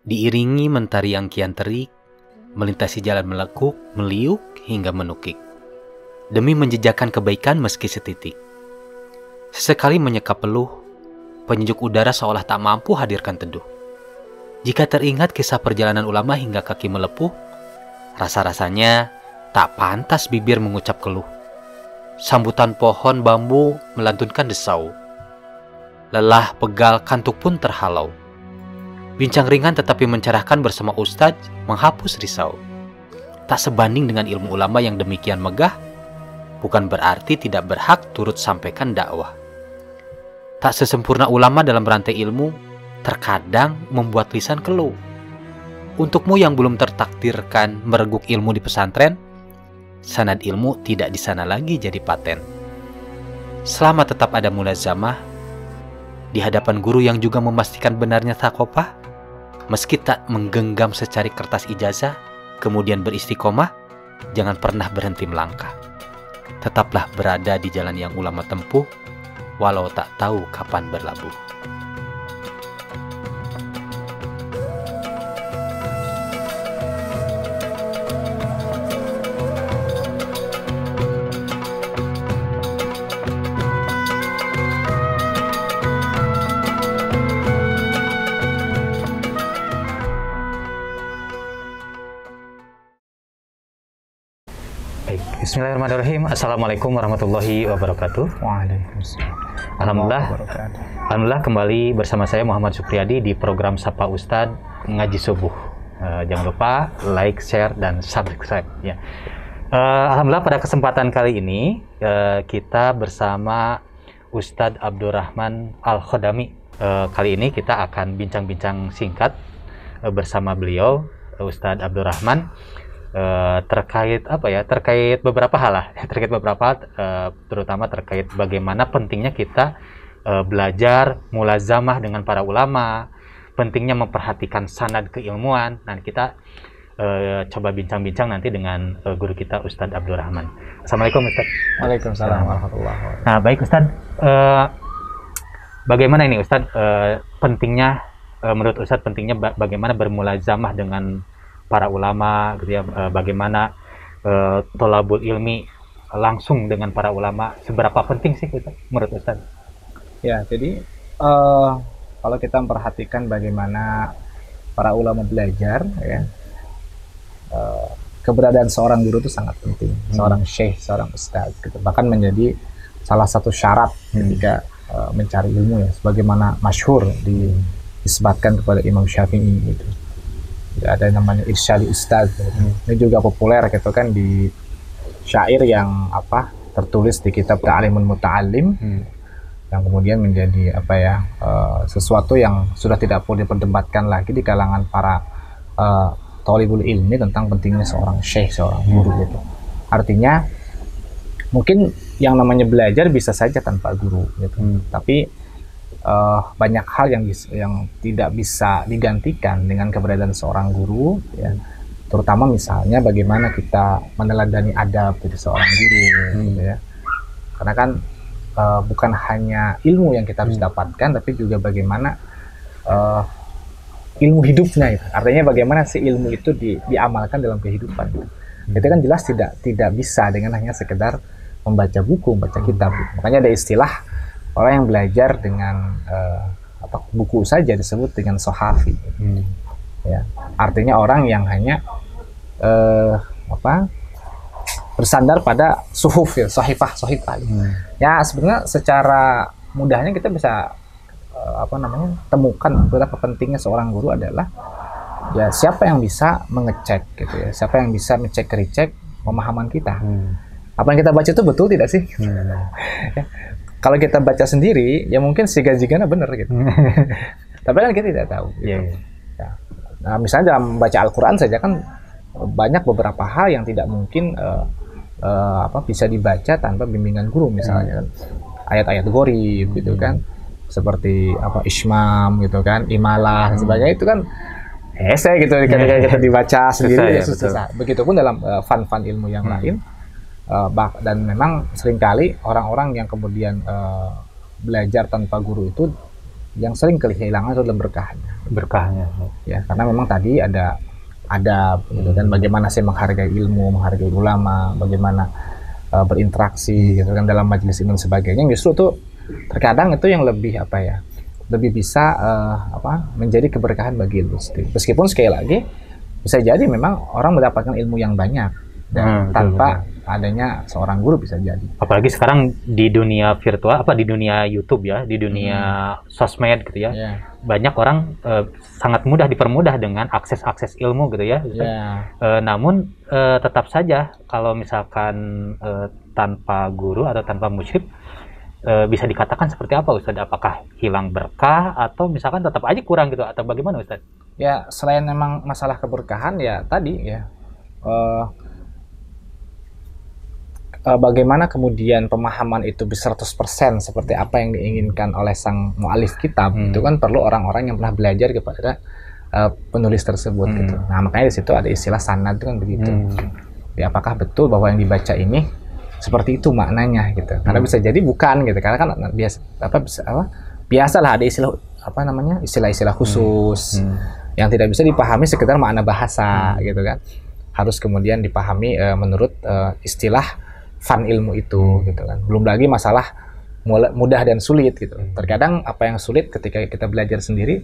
diiringi mentari yang kian terik, melintasi jalan melekuk, meliuk, hingga menukik, demi menjejakkan kebaikan meski setitik. Sesekali menyekap peluh, penyejuk udara seolah tak mampu hadirkan teduh. Jika teringat kisah perjalanan ulama hingga kaki melepuh, rasa-rasanya tak pantas bibir mengucap keluh. Sambutan pohon bambu melantunkan desau. Lelah, pegal, kantuk pun terhalau. Bincang ringan tetapi mencerahkan bersama Ustadz menghapus risau. Tak sebanding dengan ilmu ulama yang demikian megah, bukan berarti tidak berhak turut sampaikan dakwah. Tak sesempurna ulama dalam rantai ilmu, terkadang membuat lisan keluh. Untukmu yang belum tertakdirkan mereguk ilmu di pesantren, sanad ilmu tidak di sana lagi jadi paten. Selama tetap ada mulazamah, di hadapan guru yang juga memastikan benarnya takopah, meski tak menggenggam secari kertas ijazah, kemudian beristiqomah, jangan pernah berhenti melangkah. Tetaplah berada di jalan yang ulama tempuh, walau tak tahu kapan berlabuh. Bismillahirrahmanirrahim. Assalamualaikum warahmatullahi wabarakatuh. Waalaikumsalam. Alhamdulillah kembali bersama saya Muhammad Supriyadi di program Sapa Ustadz Ngaji Subuh. Jangan lupa like, share, dan subscribe ya. Alhamdulillah pada kesempatan kali ini kita bersama Ustadz Abdurrahman Al-Khodami. Kali ini kita akan bincang-bincang singkat bersama beliau, Ustadz Abdurrahman. Terkait beberapa hal lah, terutama terkait bagaimana pentingnya kita belajar mulazamah dengan para ulama, pentingnya memperhatikan sanad keilmuan. Nah, kita coba bincang-bincang nanti dengan guru kita Ustadz Abdurrahman. Assalamualaikum Ustadz. Waalaikumsalam warahmatullahi wabarakatuh. Nah, baik Ustadz, bagaimana ini Ustadz pentingnya menurut Ustadz pentingnya bagaimana bermulazamah dengan para ulama gitu ya, bagaimana tolabul ilmi langsung dengan para ulama, seberapa penting sih Ustaz, menurut Ustaz? Ya, jadi kalau kita memperhatikan bagaimana para ulama belajar ya, keberadaan seorang guru itu sangat penting, seorang syekh, seorang ustadz gitu. Bahkan menjadi salah satu syarat ketika mencari ilmu ya, sebagaimana masyhur disebutkan kepada Imam Syafi'i gitu. Ada namanya irsyadi ustadz, ini juga populer gitu kan di syair yang tertulis di kitab Ta'limul Muta'allim, yang kemudian menjadi sesuatu yang sudah tidak perlu diperdebatkan lagi di kalangan para thalibul ilmi tentang pentingnya seorang syekh, seorang guru gitu. Artinya mungkin yang namanya belajar bisa saja tanpa guru gitu, tapi banyak hal yang tidak bisa digantikan dengan keberadaan seorang guru ya, terutama misalnya bagaimana kita meneladani adab dari seorang guru gitu ya, karena kan bukan hanya ilmu yang kita harus dapatkan, tapi juga bagaimana ilmu hidupnya itu. Artinya bagaimana si ilmu itu diamalkan dalam kehidupan gitu. Itu kan jelas tidak bisa dengan hanya sekedar membaca buku, membaca kitab gitu. Makanya ada istilah orang yang belajar dengan buku saja disebut dengan sohafi, ya, artinya orang yang hanya bersandar pada suhuf ya, sohifah. Ya sebenarnya secara mudahnya kita bisa temukan betapa pentingnya seorang guru adalah ya siapa yang bisa mengecek gitu ya, siapa yang bisa recheck pemahaman kita. Apa yang kita baca itu betul tidak sih? Ya. Kalau kita baca sendiri, ya mungkin siga-sigana benar gitu. Tapi kan kita tidak tahu. Gitu. Ya. Nah, misalnya dalam membaca Al-Quran saja kan banyak beberapa hal yang tidak mungkin bisa dibaca tanpa bimbingan guru, misalnya kan ayat-ayat gharib gitu kan, seperti ismam gitu kan, imalah dan sebagainya, itu kan esai gitu ketika kita dibaca sendiri susah. Begitupun dalam fan ilmu yang lain. Dan memang seringkali orang-orang yang kemudian belajar tanpa guru itu yang sering kehilangan itu adalah berkahnya. Berkahnya. Ya, karena memang tadi ada adab gitu kan, bagaimana saya menghargai ilmu, menghargai ulama, bagaimana berinteraksi gitu kan dalam majelis ilmu dan sebagainya. Justru tuh terkadang itu yang lebih apa ya, lebih bisa menjadi keberkahan bagi ilmu sendiri. Meskipun sekali lagi bisa jadi memang orang mendapatkan ilmu yang banyak dan tanpa adanya seorang guru bisa jadi. Apalagi sekarang di dunia virtual, di dunia YouTube ya, di dunia sosmed gitu ya, banyak orang sangat mudah dipermudah dengan akses ilmu gitu ya. Namun tetap saja kalau misalkan tanpa guru atau tanpa musyrif, bisa dikatakan seperti apa Ustadz? Apakah hilang berkah atau misalkan tetap aja kurang gitu atau bagaimana Ustadz? Ya selain memang masalah keberkahan ya tadi ya. Bagaimana kemudian pemahaman itu bisa 100% seperti apa yang diinginkan oleh sang mu'alif kitab, itu kan perlu orang-orang yang pernah belajar kepada penulis tersebut gitu. Nah makanya di situ ada istilah sanad itu kan begitu. Ya, apakah betul bahwa yang dibaca ini seperti itu maknanya gitu? Karena bisa jadi bukan gitu. Karena kan biasalah ada istilah khusus yang tidak bisa dipahami sekedar makna bahasa gitu kan. Harus kemudian dipahami menurut istilah fan ilmu itu gitu kan. Belum lagi masalah mudah dan sulit gitu. Terkadang apa yang sulit ketika kita belajar sendiri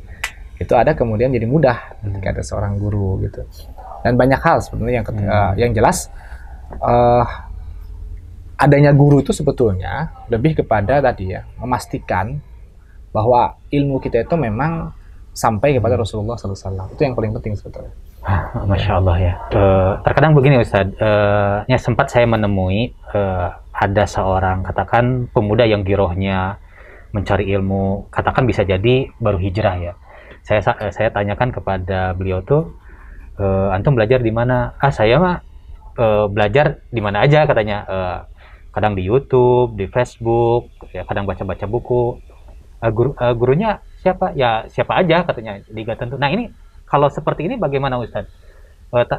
itu ada kemudian jadi mudah ketika ada seorang guru gitu. Dan banyak hal sebenarnya yang jelas adanya guru itu sebetulnya lebih kepada tadi ya, memastikan bahwa ilmu kita itu memang sampai kepada Rasulullah SAW. Itu yang paling penting sebetulnya. Masya Allah ya. Terkadang begini Ustadz, sempat saya menemui ada seorang katakan pemuda yang girohnya mencari ilmu, katakan bisa jadi baru hijrah ya. Saya tanyakan kepada beliau tuh, antum belajar di mana? Saya mah belajar di mana aja katanya. Kadang di YouTube, di Facebook, ya kadang baca-baca buku. Gurunya siapa? Ya siapa aja katanya, liga tentu. Nah ini kalau seperti ini bagaimana Ustadz?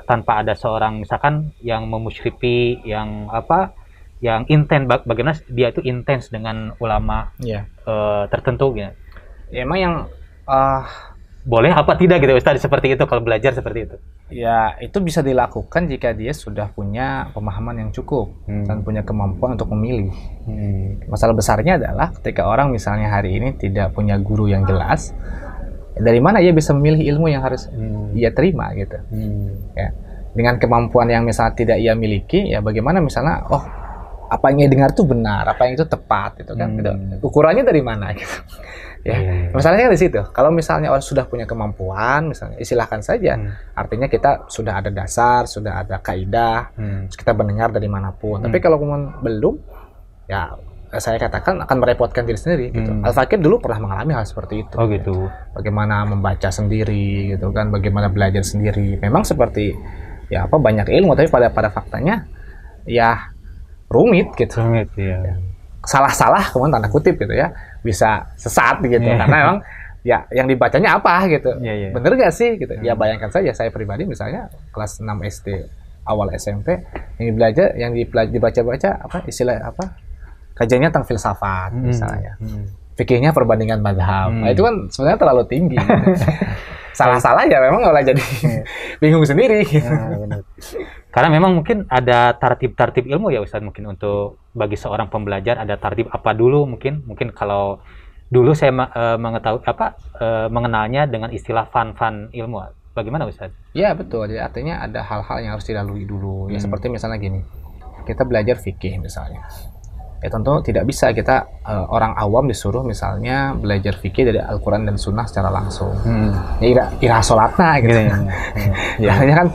Tanpa ada seorang misalkan yang memusyrifi, yang intens, bagaimana dia itu intens dengan ulama tertentu gitu. Ya, emang yang boleh apa tidak gitu Ustadz seperti itu kalau belajar seperti itu? Ya itu bisa dilakukan jika dia sudah punya pemahaman yang cukup dan punya kemampuan untuk memilih. Masalah besarnya adalah ketika orang misalnya hari ini tidak punya guru yang jelas, dari mana ia bisa memilih ilmu yang harus ia terima gitu. Ya, dengan kemampuan yang misalnya tidak ia miliki, ya bagaimana misalnya apa yang ia dengar itu benar, apa yang itu tepat gitu kan. Gitu. Ukurannya dari mana gitu. Masalahnya kan di situ. Kalau misalnya orang sudah punya kemampuan misalnya, silahkan saja. Artinya kita sudah ada dasar, sudah ada kaidah, kita mendengar dari manapun. Tapi kalau kemudian belum, ya saya katakan akan merepotkan diri sendiri gitu. Al-Fakir dulu pernah mengalami hal seperti itu. Gitu. Bagaimana membaca sendiri gitu kan, bagaimana belajar sendiri. Memang seperti banyak ilmu tapi pada faktanya ya rumit gitu. Ya. Salah-salah kemudian tanda kutip gitu ya. Bisa sesat gitu karena memang ya yang dibacanya apa gitu. Bener gak sih gitu. Ya bayangkan saja saya pribadi misalnya kelas 6 SD awal SMP yang dibaca-baca kajiannya tentang filsafat misalnya. Fikihnya perbandingan mazhab. Nah, itu kan sebenarnya terlalu tinggi. Salah-salah ya memang malah jadi bingung sendiri. Benar. Karena memang mungkin ada tartib ilmu ya Ustadz, mungkin untuk bagi seorang pembelajar ada tartib apa dulu mungkin kalau dulu saya mengetahui mengenalnya dengan istilah fan ilmu. Bagaimana Ustadz? Ya betul. Jadi artinya ada hal-hal yang harus dilalui dulu. Ya seperti misalnya gini. Kita belajar fikih misalnya. Ya tentu tidak bisa kita orang awam disuruh misalnya belajar fikih dari Al-Quran dan Sunnah secara langsung. Ya ira sholatna gitu. Artinya kan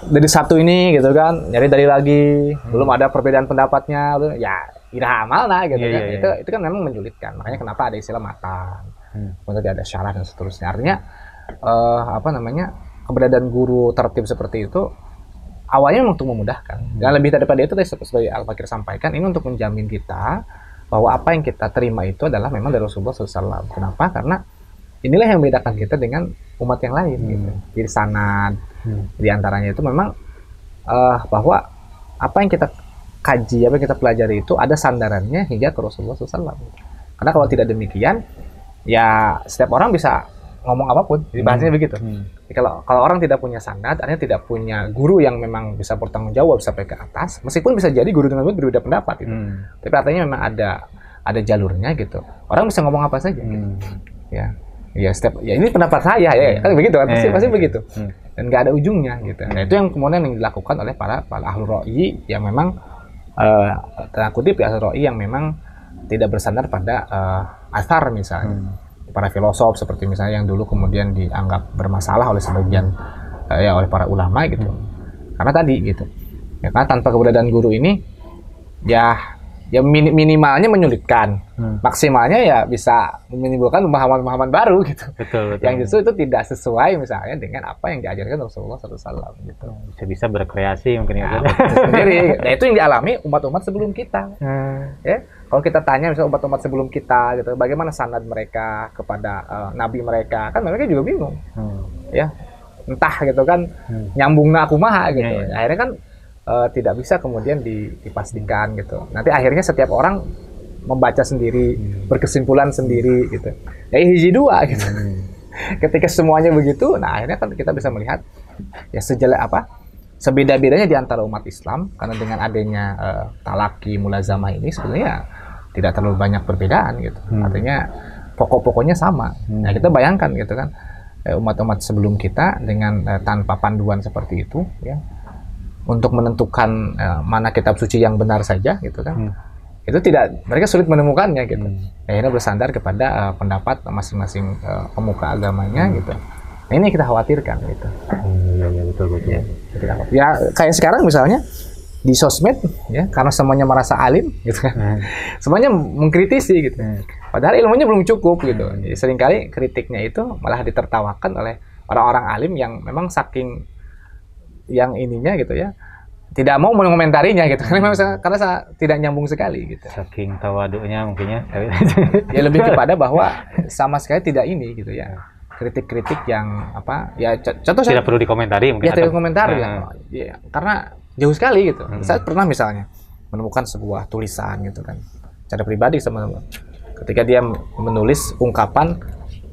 dari satu ini gitu kan, nyari dari lagi, belum ada perbedaan pendapatnya, ya ira amalna gitu kan. Itu kan memang menyulitkan. Makanya kenapa ada istilah matan, kemudian ada syarah dan seterusnya. Artinya keberadaan guru tertib seperti itu awalnya memang untuk memudahkan. Dan lebih daripada itu tadi seperti Al-Fakir sampaikan, ini untuk menjamin kita bahwa apa yang kita terima itu adalah memang dari Rasulullah SAW. Kenapa? Karena inilah yang membedakan kita dengan umat yang lain gitu. Jadi sanad di antaranya itu memang bahwa apa yang kita kaji, apa yang kita pelajari itu ada sandarannya hingga ke Rasulullah SAW. Karena kalau tidak demikian, ya setiap orang bisa ngomong apapun, jadi bahasanya begitu. Jadi kalau orang tidak punya sanad, artinya tidak punya guru yang memang bisa bertanggung jawab sampai ke atas, meskipun bisa jadi guru dengan murid berbeda pendapat gitu. Tapi artinya memang ada jalurnya gitu. Orang bisa ngomong apa saja gitu. Ya setiap ini pendapat saya ya, kan begitu kan, pasti begitu. Dan nggak ada ujungnya gitu. Nah, itu yang kemudian yang dilakukan oleh para ahlul ra'yi yang memang tanda kutip ya, ahlul ra'yi yang memang tidak bersandar pada athar misalnya. Para filosof seperti misalnya yang dulu kemudian dianggap bermasalah oleh sebagian oleh para ulama gitu. Karena tadi gitu. Ya, karena tanpa keberadaan guru ini ya minimalnya menyulitkan. Maksimalnya ya bisa menimbulkan pemahaman-pemahaman baru gitu. Betul. Yang justru itu tidak sesuai misalnya dengan apa yang diajarkan Rasulullah SAW gitu. Bisa berkreasi mungkin ya. Sendiri. Nah, itu yang dialami umat-umat sebelum kita. Ya. Kalau kita tanya misalnya umat-umat sebelum kita gitu, bagaimana sanad mereka kepada nabi mereka, kan mereka juga bingung. Ya. Entah gitu kan nyambungna kumaha gitu. Akhirnya kan tidak bisa kemudian dipastikan gitu. Nanti akhirnya setiap orang membaca sendiri, berkesimpulan sendiri gitu. Ya hiji dua gitu. Ketika semuanya begitu, nah akhirnya kan kita bisa melihat ya sejelek apa, sebeda-bedanya di antara umat Islam karena dengan adanya talaki mulazamah ini sebenarnya tidak terlalu banyak perbedaan gitu. Artinya pokok-pokoknya sama. Nah kita bayangkan gitu kan umat-umat sebelum kita dengan tanpa panduan seperti itu ya. Untuk menentukan mana kitab suci yang benar saja gitu kan, itu tidak, mereka sulit menemukannya gitu. Akhirnya bersandar kepada pendapat masing-masing pemuka agamanya gitu. Nah ini kita khawatirkan gitu. Iya betul. Ya kayak sekarang misalnya di sosmed ya, karena semuanya merasa alim gitu kan, semuanya mengkritisi gitu. Padahal ilmunya belum cukup gitu. Jadi seringkali kritiknya itu malah ditertawakan oleh orang-orang alim yang memang saking yang ininya gitu ya, tidak mau mengomentarinya gitu karena tidak nyambung sekali gitu. Saking tawaduknya mungkinnya. Ya lebih kepada bahwa sama sekali tidak ini gitu ya, kritik-kritik yang apa ya, contoh tidak perlu dikomentari mungkin. Ya tidak komentar ya, karena jauh sekali gitu. Saya pernah misalnya menemukan sebuah tulisan gitu kan, cara pribadi sama ketika dia menulis ungkapan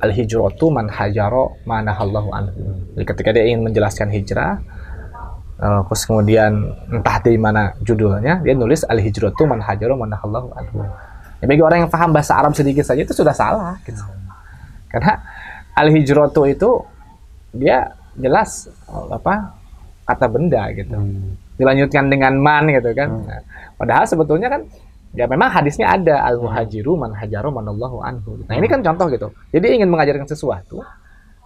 al-hijratu man hajaro manahallahu anhu. Jadi ketika dia ingin menjelaskan hijrah, terus kemudian entah di mana judulnya dia nulis al-hijratu man hajaru manahallahu anhu. Ya, bagi orang yang paham bahasa Arab sedikit saja itu sudah salah gitu. Karena al-hijratu itu dia jelas apa kata benda gitu. Dilanjutkan dengan man gitu kan. Nah, padahal sebetulnya kan ya memang hadisnya ada al-muhajiru man hajaru manallahu anhu. Nah, ini kan contoh gitu. Jadi ingin mengajarkan sesuatu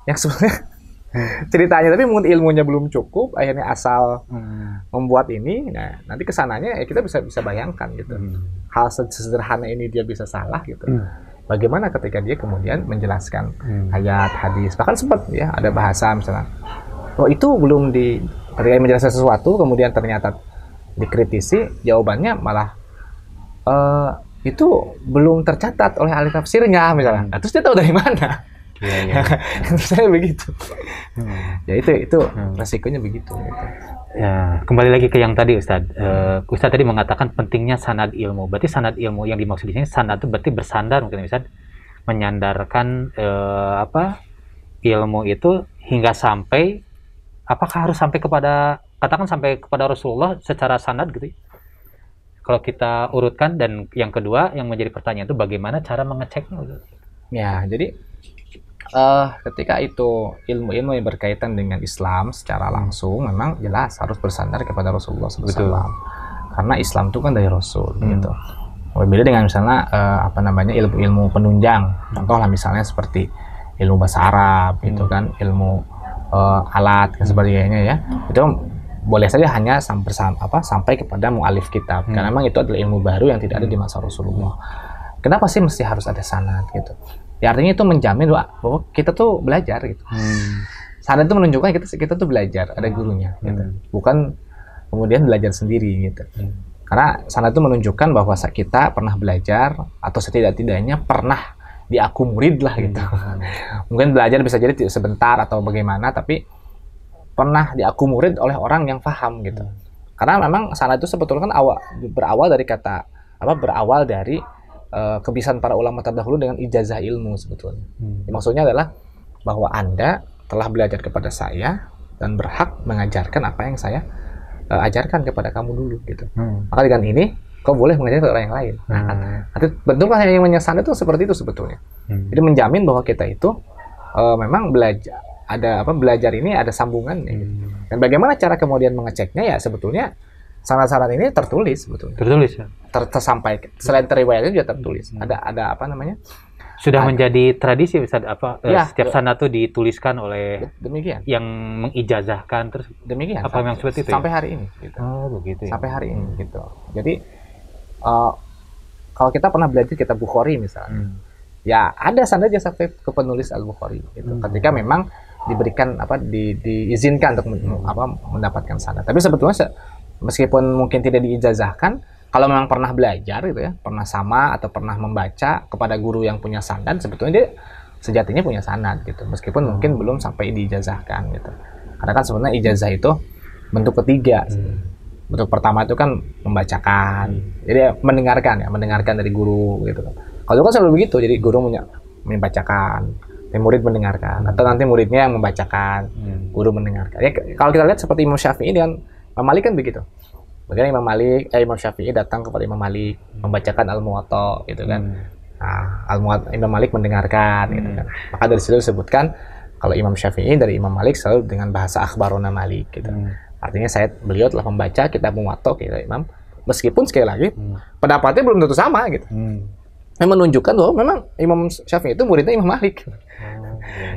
yang sebenarnya ceritanya tapi mungkin ilmunya belum cukup, akhirnya asal membuat ini. Nah nanti kesananya ya kita bisa bayangkan gitu, hal sederhana ini dia bisa salah gitu. Bagaimana ketika dia kemudian menjelaskan ayat hadis, bahkan sempat ya ada bahasa misalnya itu belum ketika menjelaskan sesuatu kemudian ternyata dikritisi, jawabannya malah itu belum tercatat oleh ahli tafsirnya misalnya. Nah, terus dia tahu dari mana? Saya begitu. Ya itu resikonya begitu. Gitu. Ya, kembali lagi ke yang tadi Ustadz. Ustadz tadi mengatakan pentingnya sanad ilmu. Berarti sanad ilmu yang dimaksud di sini sanad itu berarti bersandar mungkin Ustadz, menyandarkan ilmu itu hingga sampai, apakah harus sampai kepada, katakan sampai kepada Rasulullah secara sanad gitu. Kalau kita urutkan, dan yang kedua yang menjadi pertanyaan itu bagaimana cara mengeceknya? Ya, jadi ketika itu ilmu-ilmu yang berkaitan dengan Islam secara langsung memang jelas harus bersandar kepada Rasulullah SAW. Karena Islam itu kan dari Rasul gitu. Berbeda dengan misalnya ilmu-ilmu penunjang. Contoh lah misalnya seperti ilmu bahasa Arab gitu kan, ilmu alat dan sebagainya ya. Itu boleh saja hanya sampai kepada mu'alif kitab. Karena memang itu adalah ilmu baru yang tidak ada di masa Rasulullah. Kenapa sih mesti harus ada sanad gitu? Ya artinya itu menjamin bahwa kita tuh belajar gitu. Sanad itu menunjukkan kita tuh belajar, ada gurunya gitu. Bukan kemudian belajar sendiri gitu. Karena sanad itu menunjukkan bahwa kita pernah belajar atau setidak-tidaknya pernah diaku murid lah gitu. Mungkin belajar bisa jadi sebentar atau bagaimana, tapi pernah diaku murid oleh orang yang paham gitu. Karena memang sanad itu sebetulnya kan berawal dari kebiasaan para ulama terdahulu dengan ijazah ilmu sebetulnya. Maksudnya adalah bahwa Anda telah belajar kepada saya dan berhak mengajarkan apa yang saya ajarkan kepada kamu dulu gitu. Maka dengan ini kau boleh mengajarkan ke orang yang lain. Nanti bentuk yang menyesat itu seperti itu sebetulnya. Jadi menjamin bahwa kita itu memang belajar belajar ini ada sambungannya. Gitu. Dan bagaimana cara kemudian mengeceknya ya sebetulnya syarat-syarat ini tertulis sebetulnya. Tertulis ya. Tersampaikan. Selain riwayatnya juga tertulis. Ada apa namanya? Sudah menjadi tradisi Ustaz setiap sanad itu dituliskan oleh demikian yang mengijazahkan terus demikian. Apa yang seperti itu sampai ya? hari ini gitu. Oh, begitu ya. Sampai hari ini gitu. Jadi kalau kita pernah belajar kitab Bukhari misalnya. Ya ada sanadnya sampai ke penulis Al-Bukhari gitu. Ketika memang diberikan diizinkan untuk mendapatkan sanad. Tapi sebetulnya meskipun mungkin tidak diijazahkan, kalau memang pernah belajar gitu ya, pernah sama atau pernah membaca kepada guru yang punya sanad, sebetulnya dia sejatinya punya sanad gitu. Meskipun mungkin belum sampai diijazahkan gitu. Karena kan sebenarnya ijazah itu bentuk ketiga. Bentuk pertama itu kan membacakan. Jadi mendengarkan dari guru gitu. Kalau kan selalu begitu, jadi guru membacakan, murid mendengarkan, atau nanti muridnya yang membacakan, guru mendengarkan. Ya, kalau kita lihat seperti Imam Syafi'i dengan Imam Malik kan begitu. Bagaimana Imam Syafi'i datang kepada Imam Malik membacakan Al-Muwatta gitu kan. Nah, Imam Malik mendengarkan gitu kan. Maka dari situ disebutkan kalau Imam Syafi'i dari Imam Malik selalu dengan bahasa akhbarona Malik gitu. Artinya beliau telah membaca kitab Muwatta gitu Imam. Meskipun sekali lagi pendapatnya belum tentu sama gitu. Yang menunjukkan bahwa memang Imam Syafi'i itu muridnya Imam Malik.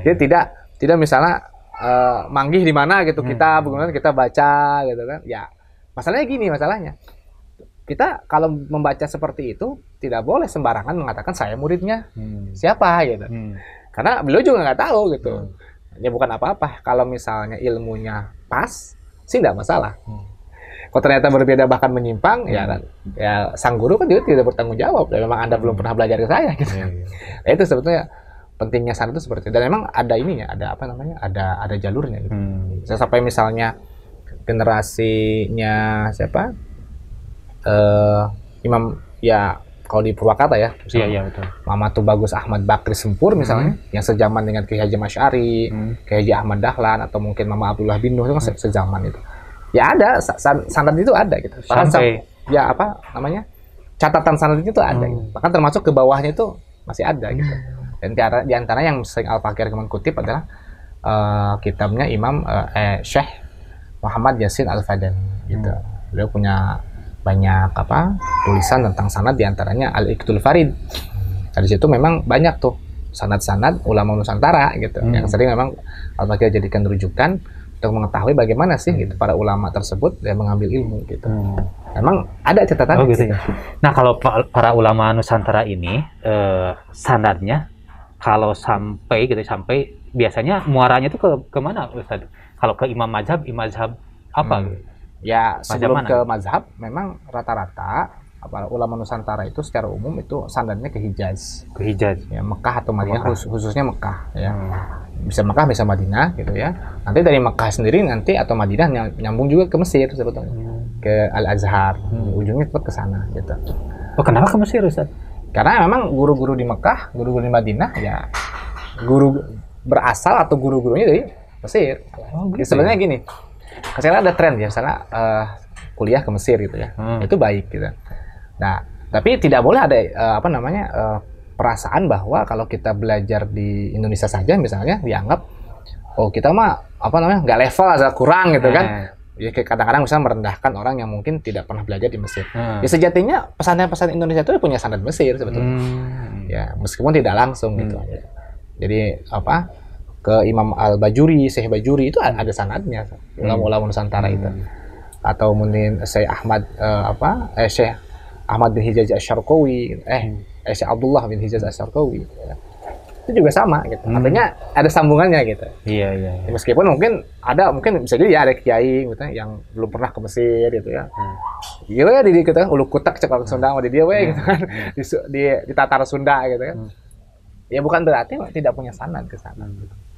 Dia tidak misalnya manggih di mana gitu kemudian kita baca gitu kan. Ya, masalahnya kita kalau membaca seperti itu tidak boleh sembarangan mengatakan saya muridnya siapa gitu. Karena beliau juga nggak tahu gitu. Ya bukan apa-apa kalau misalnya ilmunya pas sih tidak masalah. Kalau ternyata berbeda bahkan menyimpang, ya sang guru kan juga tidak bertanggung jawab. Ya, memang Anda belum pernah belajar ke saya gitu. Nah, itu sebetulnya pentingnya sanad itu seperti itu. Dan memang ada ininya, ada jalurnya gitu. Sampai misalnya generasinya siapa? Imam ya kalau di Purwakarta ya. Iya betul. Muhammad Tubagus Ahmad Bakri Sempur misalnya, yang sejaman dengan Kiai Haji Asy'ari, Kiai Haji Ahmad Dahlan atau mungkin Mama Abdullah bin Nuh itu kan sejaman itu. Ya ada sanad itu ada gitu. Sampai catatan sanad itu ada gitu. Bahkan termasuk ke bawahnya itu masih ada gitu. Dan di antara yang sering Al-Fakir kutip adalah kitabnya Imam Syekh Muhammad Yasin Al-Fadani gitu. Beliau punya banyak tulisan tentang sanad, di antaranya Al-Iqtul Farid. Dari situ memang banyak tuh sanad-sanad ulama Nusantara gitu. Yang sering memang Al-Fakir jadikan rujukan untuk mengetahui bagaimana sih gitu para ulama tersebut yang mengambil ilmu gitu. Memang ada catatan gitu ya. Nah, kalau para ulama Nusantara ini sanadnya kalau sampai biasanya muaranya itu ke mana Ustaz? Kalau ke imam mazhab apa gitu? Ya, sebelum ke mazhab memang rata-rata para ulama Nusantara itu secara umum itu sanadnya ke Hijaz. Ke Hijaz. Ya, Mekah atau Madinah, khususnya Mekah ya. Bisa Mekah, bisa Madinah gitu ya. Nanti dari Mekah sendiri atau Madinah nyambung juga ke Mesir sebetulnya. Ke Al-Azhar. Ujungnya tetap ke sana gitu. Oh, kenapa ke Mesir Ustaz? Karena memang guru-guru di Mekah, guru-guru di Madinah ya guru berasal atau guru-gurunya dari Mesir. Ya, sebenarnya gini. Sekarang ada tren ya, misalnya kuliah ke Mesir gitu ya. Itu baik gitu. Nah, tapi tidak boleh ada perasaan bahwa kalau kita belajar di Indonesia saja misalnya dianggap kita mah nggak level, agak kurang gitu kan. Ya kadang-kadang misalnya merendahkan orang yang mungkin tidak pernah belajar di Mesir. Ya sejatinya pesantren-pesantren Indonesia itu punya sanad Mesir sebetulnya. Ya meskipun tidak langsung gitu. Jadi ke Imam Al-Bajuri, Syekh Bajuri itu ada sanadnya, ulama-ulama Nusantara itu. Atau mungkin Syekh Ahmad Syekh Ahmad bin Hijaz Asy-Syarqawi, Syekh Abdullah bin Hijaz Asy-Syarqawi. Itu juga sama gitu. Artinya ada sambungannya gitu. Iya. Meskipun mungkin bisa jadi ya ada kiai gitu yang belum pernah ke Mesir gitu ya. Iya ya di kita ulu kutak cek orang Sunda sama di dia gitu kan. Di Tatar Sunda gitu kan. Ya bukan berarti tidak punya sanad ke sana.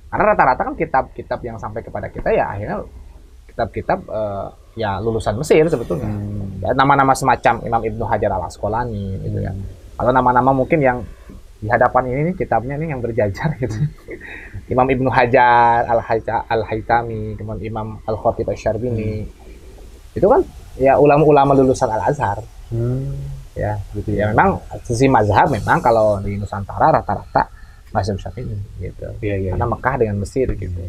Karena rata-rata kan kitab-kitab yang sampai kepada kita ya akhirnya kitab-kitab ya lulusan Mesir sebetulnya. Ya, nama-nama semacam Imam Ibnu Hajar Al-Asqalani gitu ya. Kalau nama-nama mungkin yang di hadapan ini nih, kitabnya nih yang berjajar gitu. Imam Ibnu Hajar Al-Haytami, kemudian Imam Al-Khatib Asy-Syarbini. Itu kan ya ulama-ulama lulusan Al-Azhar. Ya, gitu ya. Memang sisi mazhab memang kalau di Nusantara rata-rata mazhab Syafi'i gitu. Iya. Karena Mekah dengan Mesir gitu.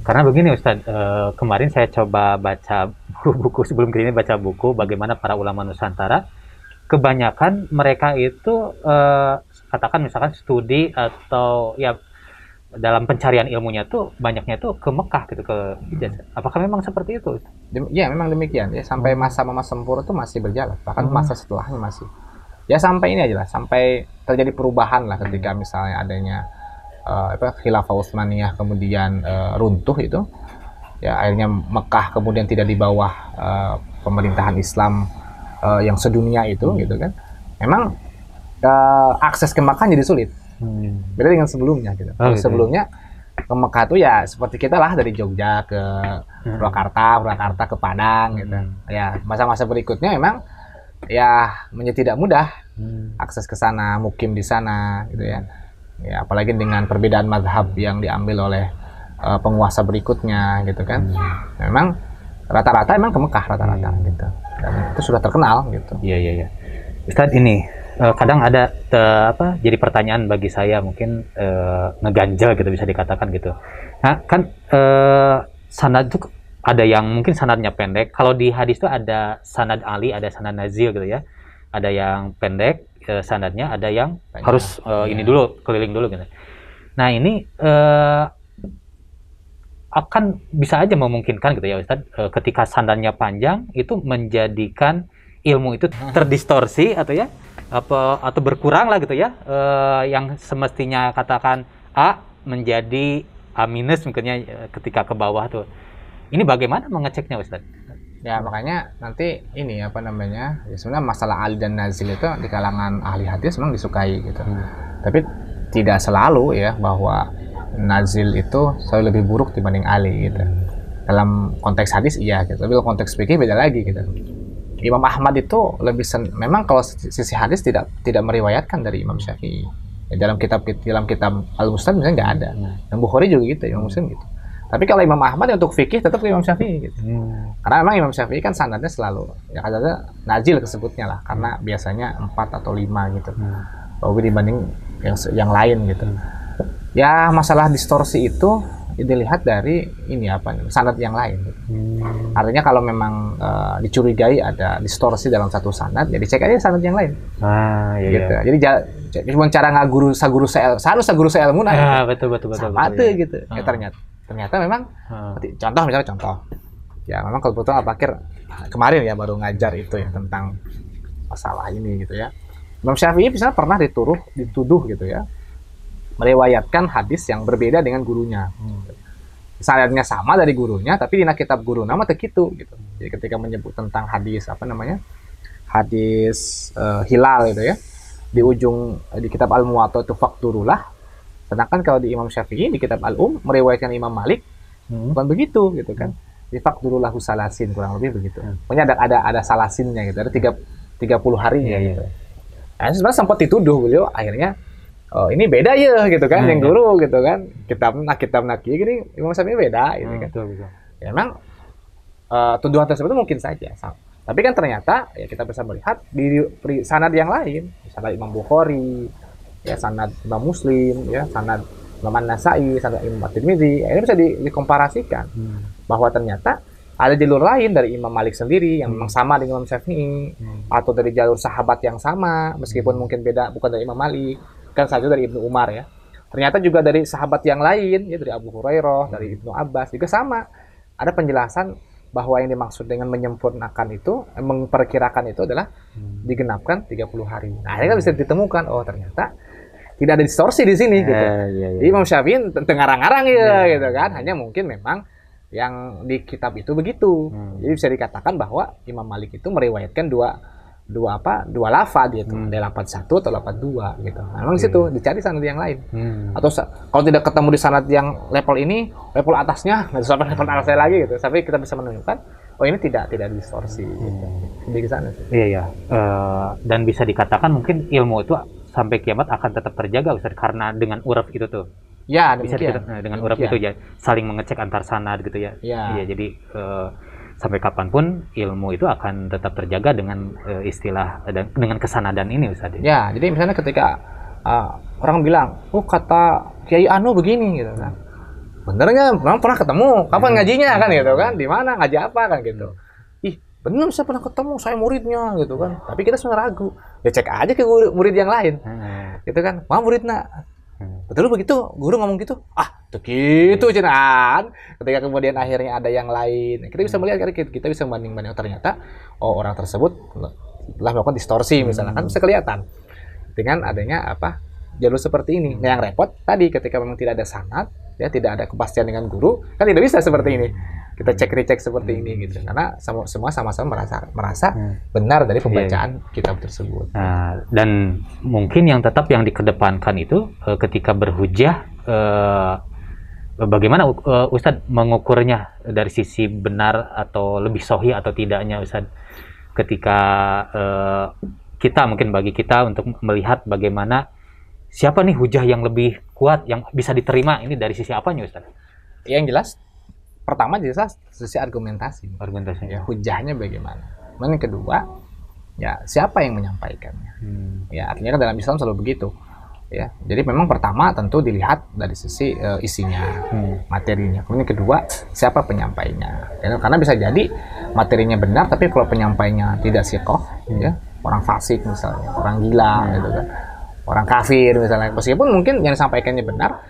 Karena begini Ustadz, kemarin saya coba baca buku sebelum ini baca buku bagaimana para ulama Nusantara, kebanyakan mereka itu katakan misalkan studi atau ya dalam pencarian ilmunya tuh banyaknya tuh ke Mekah gitu, ke Hijaz. Apakah memang seperti itu? Ya memang demikian ya, sampai masa-masa sempurna itu masih berjalan, bahkan masa setelahnya masih. Ya sampai ini aja lah, sampai terjadi perubahan lah ketika misalnya adanya Khilafah Utsmaniyah kemudian runtuh itu, ya akhirnya Mekah kemudian tidak di bawah pemerintahan Islam yang sedunia itu gitu kan. Memang akses ke Mekah jadi sulit. Beda dengan sebelumnya gitu. Sebelumnya ke Mekah itu ya seperti kita lah, dari Jogja ke Purwakarta ke Padang gitu. Ya masa-masa berikutnya memang ya menjadi tidak mudah akses ke sana, mukim di sana gitu ya. Ya apalagi dengan perbedaan mazhab yang diambil oleh penguasa berikutnya gitu kan. Memang rata-rata emang ke Mekah rata-rata gitu. Dan itu sudah terkenal gitu. Iya. Ustadz, ini kadang ada jadi pertanyaan bagi saya, mungkin ngeganjel gitu bisa dikatakan gitu. Nah kan sanad itu ada yang mungkin sanadnya pendek. Kalau di hadis itu ada sanad Ali, ada sanad Nazil gitu ya. Ada yang pendek sanadnya, ada yang harus ini dulu, keliling dulu gitu. Nah ini akan bisa aja memungkinkan gitu ya Ustadz, ketika sanadnya panjang itu menjadikan ilmu itu terdistorsi atau ya atau berkurang lah gitu ya, yang semestinya katakan A menjadi A minus mungkinnya ketika ke bawah tuh. Ini bagaimana mengeceknya Ustaz? Ya makanya nanti ini apa namanya, ya sebenarnya masalah Ali dan Nazil itu di kalangan ahli hadis memang disukai gitu. Tapi tidak selalu ya bahwa Nazil itu selalu lebih buruk dibanding Ali gitu. Dalam konteks hadis iya gitu, tapi dalam konteks fikih beda lagi gitu. Imam Ahmad itu lebih memang kalau sisi hadis tidak meriwayatkan dari Imam Syafi'i. Ya, dalam kitab Al-Musnad misalnya nggak ada. Yang Bukhari juga gitu, Imam Muslim gitu. Tapi kalau Imam Ahmad untuk fikih tetap Imam Syafi'i gitu. Karena memang Imam Syafi'i kan sanadnya selalu ya kadang nazil kesebutnya lah, karena biasanya 4 atau 5 gitu. Lebih dibanding yang lain gitu. Ya masalah distorsi itu dilihat dari ini apa sanad yang lain. Artinya kalau memang dicurigai ada distorsi dalam satu sanad, jadi cek aja sanad yang lain. Iya. Gitu. Jadi cuma cara ngaguru saguru seilmu nah. Betul. Sama tuh gitu. Ya ternyata memang contoh. Ya memang kalau betul Al-Fakir kemarin ya baru ngajar itu ya tentang masalah ini gitu ya. Imam Syafi'i misalnya pernah dituduh gitu ya, meriwayatkan hadis yang berbeda dengan gurunya. Sanadnya sama dari gurunya, tapi di kitab guru nama gitu. Jadi ketika menyebut tentang hadis hadis hilal gitu ya, di ujung di kitab Al-Muwatta itu fakturullah. Sedangkan kalau di Imam Syafi'i di kitab Al-Um meriwayatkan Imam Malik bukan begitu gitu kan. Di fakturullahu salasin kurang lebih begitu. Pokoknya ada salasinnya gitu, ada 30 harinya gitu. Nah, sebenarnya sempat dituduh beliau akhirnya ini beda ya gitu kan, yang guru gitu kan, kitab nak gini Imam Syafi'i beda gitu kan. Betul. Ya, memang tuduhan tersebut mungkin saja, tapi kan ternyata ya kita bisa melihat di sanad yang lain, sanad Imam Bukhari, ya sanad Imam Muslim, ya sanad Imam An-Nasa'i, sanad Imam At-Tirmidzi, ini bisa dikomparasikan bahwa ternyata ada jalur lain dari Imam Malik sendiri yang memang sama dengan Imam Syafi'i, atau dari jalur sahabat yang sama meskipun mungkin beda, bukan dari Imam Malik. Kan satu dari Ibnu Umar ya. Ternyata juga dari sahabat yang lain ya, dari Abu Hurairah, dari Ibnu Abbas juga sama. Ada penjelasan bahwa yang dimaksud dengan menyempurnakan itu, memperkirakan itu adalah digenapkan 30 hari. Nah, ini kan bisa ditemukan ternyata tidak ada distorsi di sini gitu. Jadi Imam Syafi'i tengarang-arang ya gitu kan. Hanya mungkin memang yang di kitab itu begitu. Jadi bisa dikatakan bahwa Imam Malik itu meriwayatkan dua lafaz gitu, ada lafaz 1 atau lafaz 2 gitu. Nah, memang di situ dicari sanad yang lain. Atau kalau tidak ketemu di sanad yang level ini, level atasnya nggak sampai level atasnya lagi gitu. Tapi kita bisa menunjukkan ini tidak distorsi gitu. Di sana sih. Iya. Dan bisa dikatakan mungkin ilmu itu sampai kiamat akan tetap terjaga Ustaz, karena dengan uraf itu tuh. Ya, Bisa demikian. dengan uraf itu ya saling mengecek antar sanad gitu ya. Ya. Iya, jadi sampai kapanpun ilmu itu akan tetap terjaga dengan istilah dan dengan kesanadan ini Ustaz. Ya, jadi misalnya ketika orang bilang, oh kata Kiai Anu begini gitu kan. Bener nggak? Memang pernah ketemu? Kapan ngajinya kan gitu kan? Di mana ngaji apa kan gitu? Ih, bener saya pernah ketemu, saya muridnya gitu kan. Tapi kita sebenarnya ragu. Ya cek aja ke murid yang lain. Gitu kan? Wah muridnya. Betul begitu? Guru ngomong gitu? Ah, tuh gitu cenaan. Ketika kemudian akhirnya ada yang lain, kita bisa melihat, kita bisa membanding-banding ternyata oh orang tersebut telah melakukan distorsi misalnya, kan bisa kelihatan dengan adanya apa jalur seperti ini. Nah, yang repot tadi ketika memang tidak ada sanad, ya tidak ada kepastian dengan guru, kan tidak bisa seperti ini. Kita cek recheck seperti ini gitu, karena semua sama-sama merasa benar dari pembacaan kitab tersebut. Nah, dan mungkin yang tetap yang dikedepankan itu ketika berhujah, bagaimana Ustadz mengukurnya dari sisi benar atau lebih sahih atau tidaknya Ustadz, ketika kita mungkin bagi kita untuk melihat bagaimana siapa nih hujah yang lebih kuat yang bisa diterima, ini dari sisi apanya Ustadz? Yang jelas pertama jelas sisi argumentasi. Argumentasinya. Ya, hujahnya bagaimana. Kemudian yang kedua, ya siapa yang menyampaikannya. Ya artinya kan dalam Islam selalu begitu. Ya, jadi memang pertama tentu dilihat dari sisi isinya, materinya. Kemudian yang kedua, siapa penyampainya. Ya, karena bisa jadi materinya benar, tapi kalau penyampainya tidak siqah, ya orang fasik misalnya, orang gila, gitu kan, orang kafir misalnya. Meskipun mungkin yang disampaikannya benar,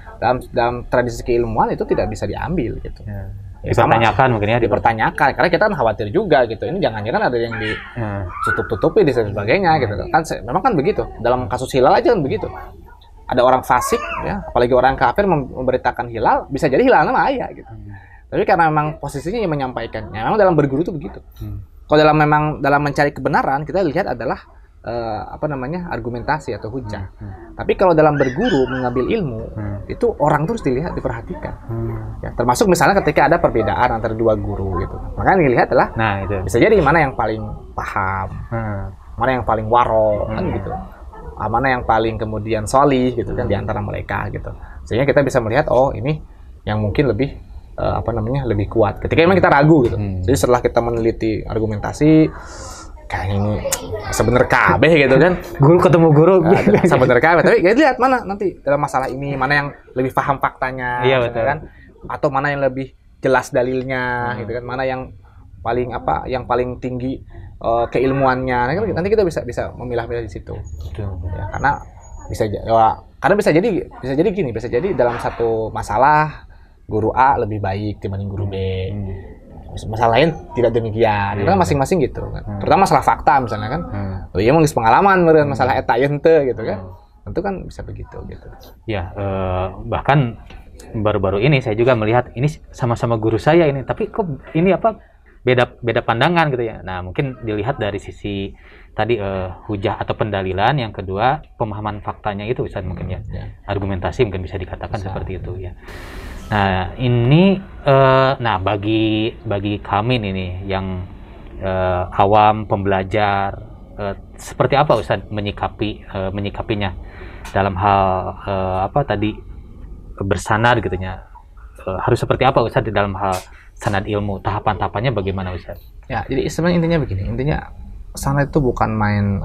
dalam tradisi keilmuan itu tidak bisa diambil gitu. Ya, dipertanyakan mungkin ya, dipertanyakan karena kita kan khawatir juga gitu. Ini jangan-jangan ada yang ditutup-tutupi dan sebagainya gitu kan. Memang kan begitu. Dalam kasus hilal aja kan begitu. Ada orang fasik ya, apalagi orang kafir memberitakan hilal, bisa jadi hilalnya mah ayah gitu. Tapi karena memang posisinya yang menyampaikannya, memang dalam berguru itu begitu. Kalau dalam mencari kebenaran, kita lihat adalah argumentasi atau hujah. Tapi kalau dalam berguru mengambil ilmu, itu orang terus dilihat, diperhatikan. Ya, termasuk misalnya ketika ada perbedaan antara dua guru gitu. Maka yang dilihat adalah bisa jadi mana yang paling paham, mana yang paling waro kan gitu. Mana yang paling kemudian solih gitu kan di antara mereka gitu. Sehingga kita bisa melihat oh ini yang mungkin lebih lebih kuat. Ketika memang kita ragu gitu. Jadi setelah kita meneliti argumentasi kayak ini sebenar kabeh gitu kan, guru ketemu guru sebenar kabeh, tapi ya lihat mana nanti dalam masalah ini mana yang lebih paham faktanya, betul kan, atau mana yang lebih jelas dalilnya gitu kan, mana yang paling tinggi keilmuannya. Nanti kita bisa memilah-milah di situ. Ya, karena bisa jadi gini, bisa jadi dalam satu masalah guru A lebih baik dibanding guru B. Masalah lain tidak demikian. Karena masing-masing gitu kan. Terutama masalah fakta misalnya kan. Oh iya mengis pengalaman meureun masalah eta ieu henteu gitu kan. Tentu kan bisa begitu gitu. Ya, bahkan baru-baru ini saya juga melihat ini sama-sama guru saya ini, tapi kok ini beda pandangan gitu ya. Nah, mungkin dilihat dari sisi tadi hujah atau pendalilan, yang kedua pemahaman faktanya itu Ustaz mungkin ya. Argumentasi mungkin bisa dikatakan seperti itu ya. Nah, ini bagi kami ini yang awam pembelajar, seperti apa Ustaz menyikapinya dalam hal bersanad gitu ya. Harus seperti apa Ustaz di dalam hal sanad ilmu, tahapan-tahapannya bagaimana Ustaz? Ya, jadi sebenarnya intinya begini, sanad itu bukan main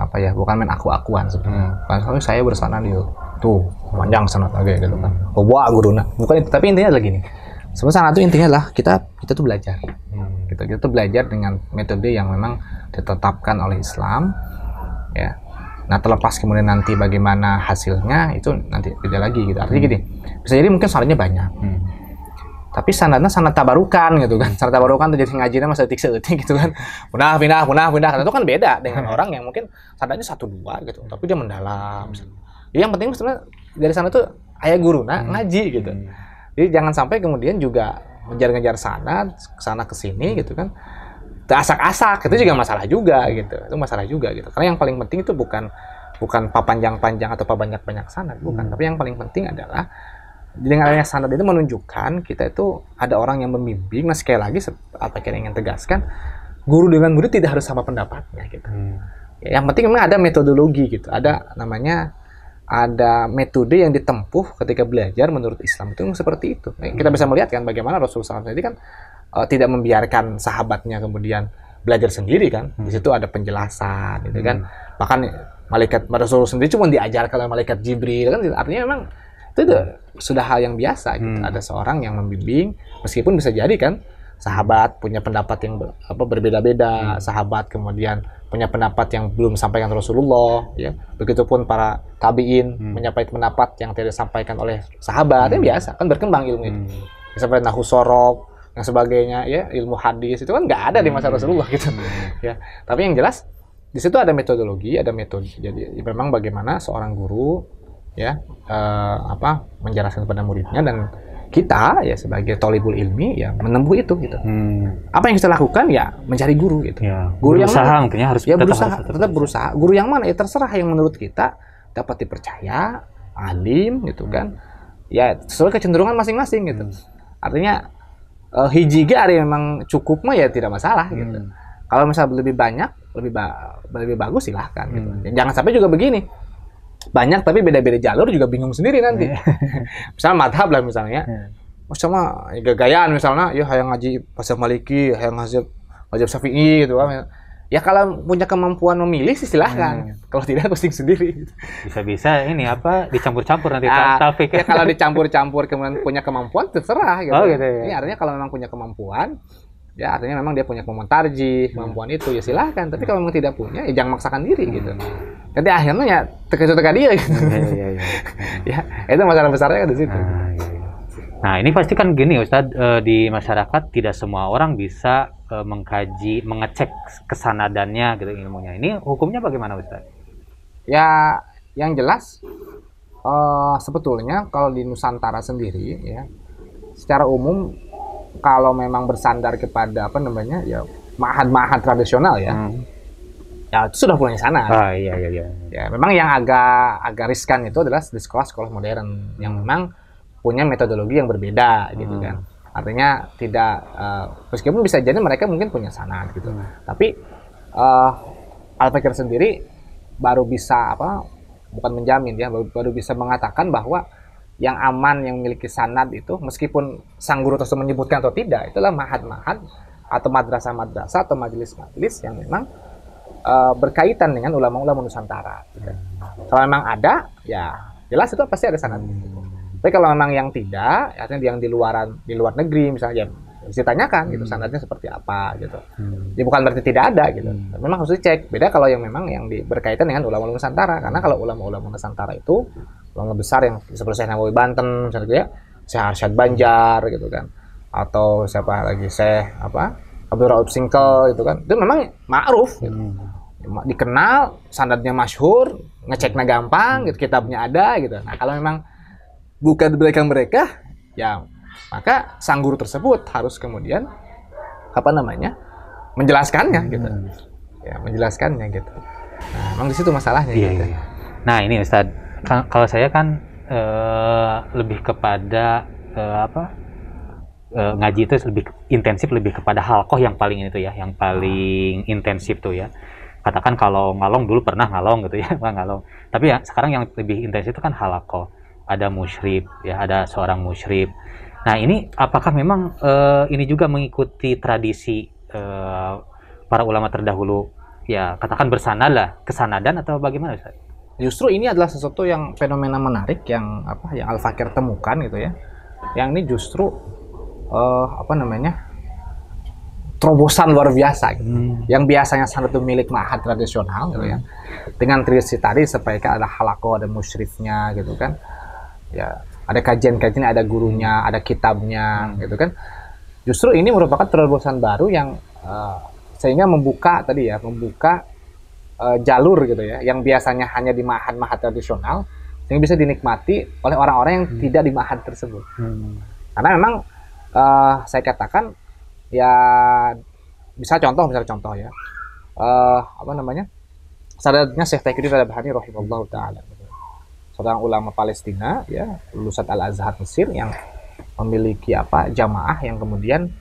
aku-akuan sebenarnya. Kalau saya bersanad tuh panjang sanad gitu kan. Bawa guruna. Bukan itu, tapi intinya adalah gini. Sebenarnya sanad itu intinya adalah kita tuh belajar. Kita tuh belajar dengan metode yang memang ditetapkan oleh Islam. Ya. Nah, terlepas kemudian nanti bagaimana hasilnya itu nanti beda lagi gitu. Artinya gini, bisa jadi mungkin sanadnya banyak. Tapi sanadnya sanad tabarukan gitu kan. Sanad tabarukan tuh jadi ngajinya masa detik gitu kan. Pindah. Itu kan beda dengan orang yang mungkin sanadnya 1-2 gitu, tapi dia mendalam. Yang penting sebenarnya dari sana tuh aya guruna ngaji gitu. Jadi jangan sampai kemudian juga ngejar-ngejar sanad kesana kesini gitu kan. Asak-asak itu juga masalah juga gitu. Itu masalah juga gitu. Karena yang paling penting itu bukan panjang-panjang atau banyak-banyak sanad, bukan. Tapi yang paling penting adalah dengan adanya sanad itu menunjukkan kita itu ada orang yang membimbing. Nah, sekali lagi apa yang ingin tegaskan, guru dengan murid tidak harus sama pendapatnya gitu. Ya, yang penting memang ada metodologi gitu. Ada namanya ada metode yang ditempuh ketika belajar menurut Islam itu seperti itu. Kita bisa melihat kan bagaimana Rasulullah SAW kan tidak membiarkan sahabatnya kemudian belajar sendiri kan. Di situ ada penjelasan gitu kan. Bahkan malaikat Rasulullah sendiri cuma diajarkan oleh malaikat Jibril kan, artinya memang itu sudah hal yang biasa gitu. Ada seorang yang membimbing, meskipun bisa jadi kan sahabat punya pendapat yang berbeda-beda, sahabat kemudian punya pendapat yang belum disampaikan Rasulullah, ya. Begitupun para tabiin menyampaikan pendapat yang tidak disampaikan oleh sahabat, yang biasa kan berkembang ilmu itu. Seperti nahwu sorof, yang sebagainya, ya, ilmu hadis itu kan nggak ada di masa Rasulullah gitu, ya. Tapi yang jelas di situ ada metodologi, ada metode. Jadi memang bagaimana seorang guru, ya, menjelaskan kepada muridnya, dan kita ya sebagai thalibul ilmi ya menempuh itu gitu. Apa yang kita lakukan ya mencari guru gitu. Ya, guru yang mana? Harus ya tetap berusaha. Guru yang mana ya terserah, yang menurut kita dapat dipercaya, alim gitu kan. Ya sesuai kecenderungan masing-masing gitu. Artinya hiji hari memang cukup mah ya tidak masalah gitu. Kalau misalnya lebih banyak, lebih bagus silahkan gitu. Jangan sampai juga begini. Banyak tapi beda-beda jalur juga bingung sendiri nanti. Misalnya madhab lah misalnya. Sama gagayaan misalnya, ya hayang ngaji mazhab Maliki, hayang mazhab Syafi'i gitu kan. Ya kalau punya kemampuan memilih sih silahkan. Kalau tidak pusing sendiri. Bisa-bisa ini dicampur-campur nanti taufik. Ya kalau dicampur-campur kemudian punya kemampuan terserah gitu. Oh gitu ya. Ini artinya kalau memang punya kemampuan, ya artinya memang dia punya kemampuan tarjih, kemampuan itu ya silahkan. Tapi kalau memang tidak punya, ya jangan maksakan diri gitu. Nanti akhirnya ya teka-teka dia gitu. Ya, itu masalah besarnya kan di situ. Nah, ini pasti kan gini Ustadz, di masyarakat tidak semua orang bisa mengkaji, mengecek kesanadannya gitu ilmunya. Ini hukumnya bagaimana Ustadz? Ya, yang jelas sebetulnya kalau di Nusantara sendiri ya, secara umum kalau memang bersandar kepada ya ma'had-ma'had tradisional ya. Ya itu sudah punya sana. Iya. Ya memang yang agak riskan itu adalah di sekolah-sekolah modern yang memang punya metodologi yang berbeda gitu kan. Artinya tidak meskipun bisa jadi mereka mungkin punya sanad gitu. Tapi Al-Fakir sendiri baru bisa bukan menjamin ya, baru bisa mengatakan bahwa yang aman yang memiliki sanad itu meskipun sang guru tersebut menyebutkan atau tidak, itulah ma'had-ma'had atau madrasah-madrasah atau majelis-majelis yang memang berkaitan dengan ulama-ulama Nusantara. Gitu. Kalau memang ada, ya jelas itu pasti ada sanad. Tapi kalau memang yang tidak, artinya yang di luar negeri misalnya, ya bisa ditanyakan gitu sanadnya seperti apa gitu. Ya bukan berarti tidak ada gitu. Memang harus dicek. Beda kalau yang memang yang berkaitan dengan ulama-ulama Nusantara. Karena kalau ulama-ulama Nusantara itu ulama besar yang seperti Syekh Nawawi Banten misalnya gitu ya, Syekh Arsyad Banjar gitu kan. Atau siapa lagi Syekh Abdul Rauf Singkel gitu kan. Itu memang ma'ruf gitu. Dikenal, sanadnya masyhur, ngeceknya gampang gitu, kitabnya ada gitu. Nah, kalau memang bukan mereka ya maka sang guru tersebut harus kemudian menjelaskannya gitu. Ya, menjelaskannya gitu. Nah, memang di situ masalahnya gitu. Iya. Nah, ini Ustadz, kalau saya kan lebih kepada ngaji itu lebih intensif, lebih kepada halqoh yang paling itu ya, yang paling intensif tuh ya. Katakan kalau ngalong dulu pernah ngalong gitu ya, ngalong. Tapi ya sekarang yang lebih intensif itu kan halaqah. Ada musyrib, ya ada seorang musyrib. Nah ini apakah memang ini juga mengikuti tradisi para ulama terdahulu? Ya katakan bersanad lah, kesanadan atau bagaimana Ustaz? Justru ini adalah sesuatu yang fenomena menarik yang yang Al-Fakir temukan gitu ya. Yang ini justru terobosan luar biasa gitu. Yang biasanya sanad itu milik ma'had tradisional gitu ya. Dengan tradisi tadi sebaiknya ada halaqah, ada musyrifnya gitu kan. Ya, ada kajian-kajian, ada gurunya, ada kitabnya gitu kan. Justru ini merupakan terobosan baru yang sehingga membuka jalur gitu ya, yang biasanya hanya di ma'had-ma'had tradisional sehingga bisa dinikmati oleh orang-orang yang tidak di ma'had tersebut. Karena memang saya katakan ya misalnya contoh ya sanadnya Syekh Taqiyuddin Al-Bahani rahimahullah taala, seorang ulama Palestina ya, lulusan Al-Azhar Mesir yang memiliki jamaah yang kemudian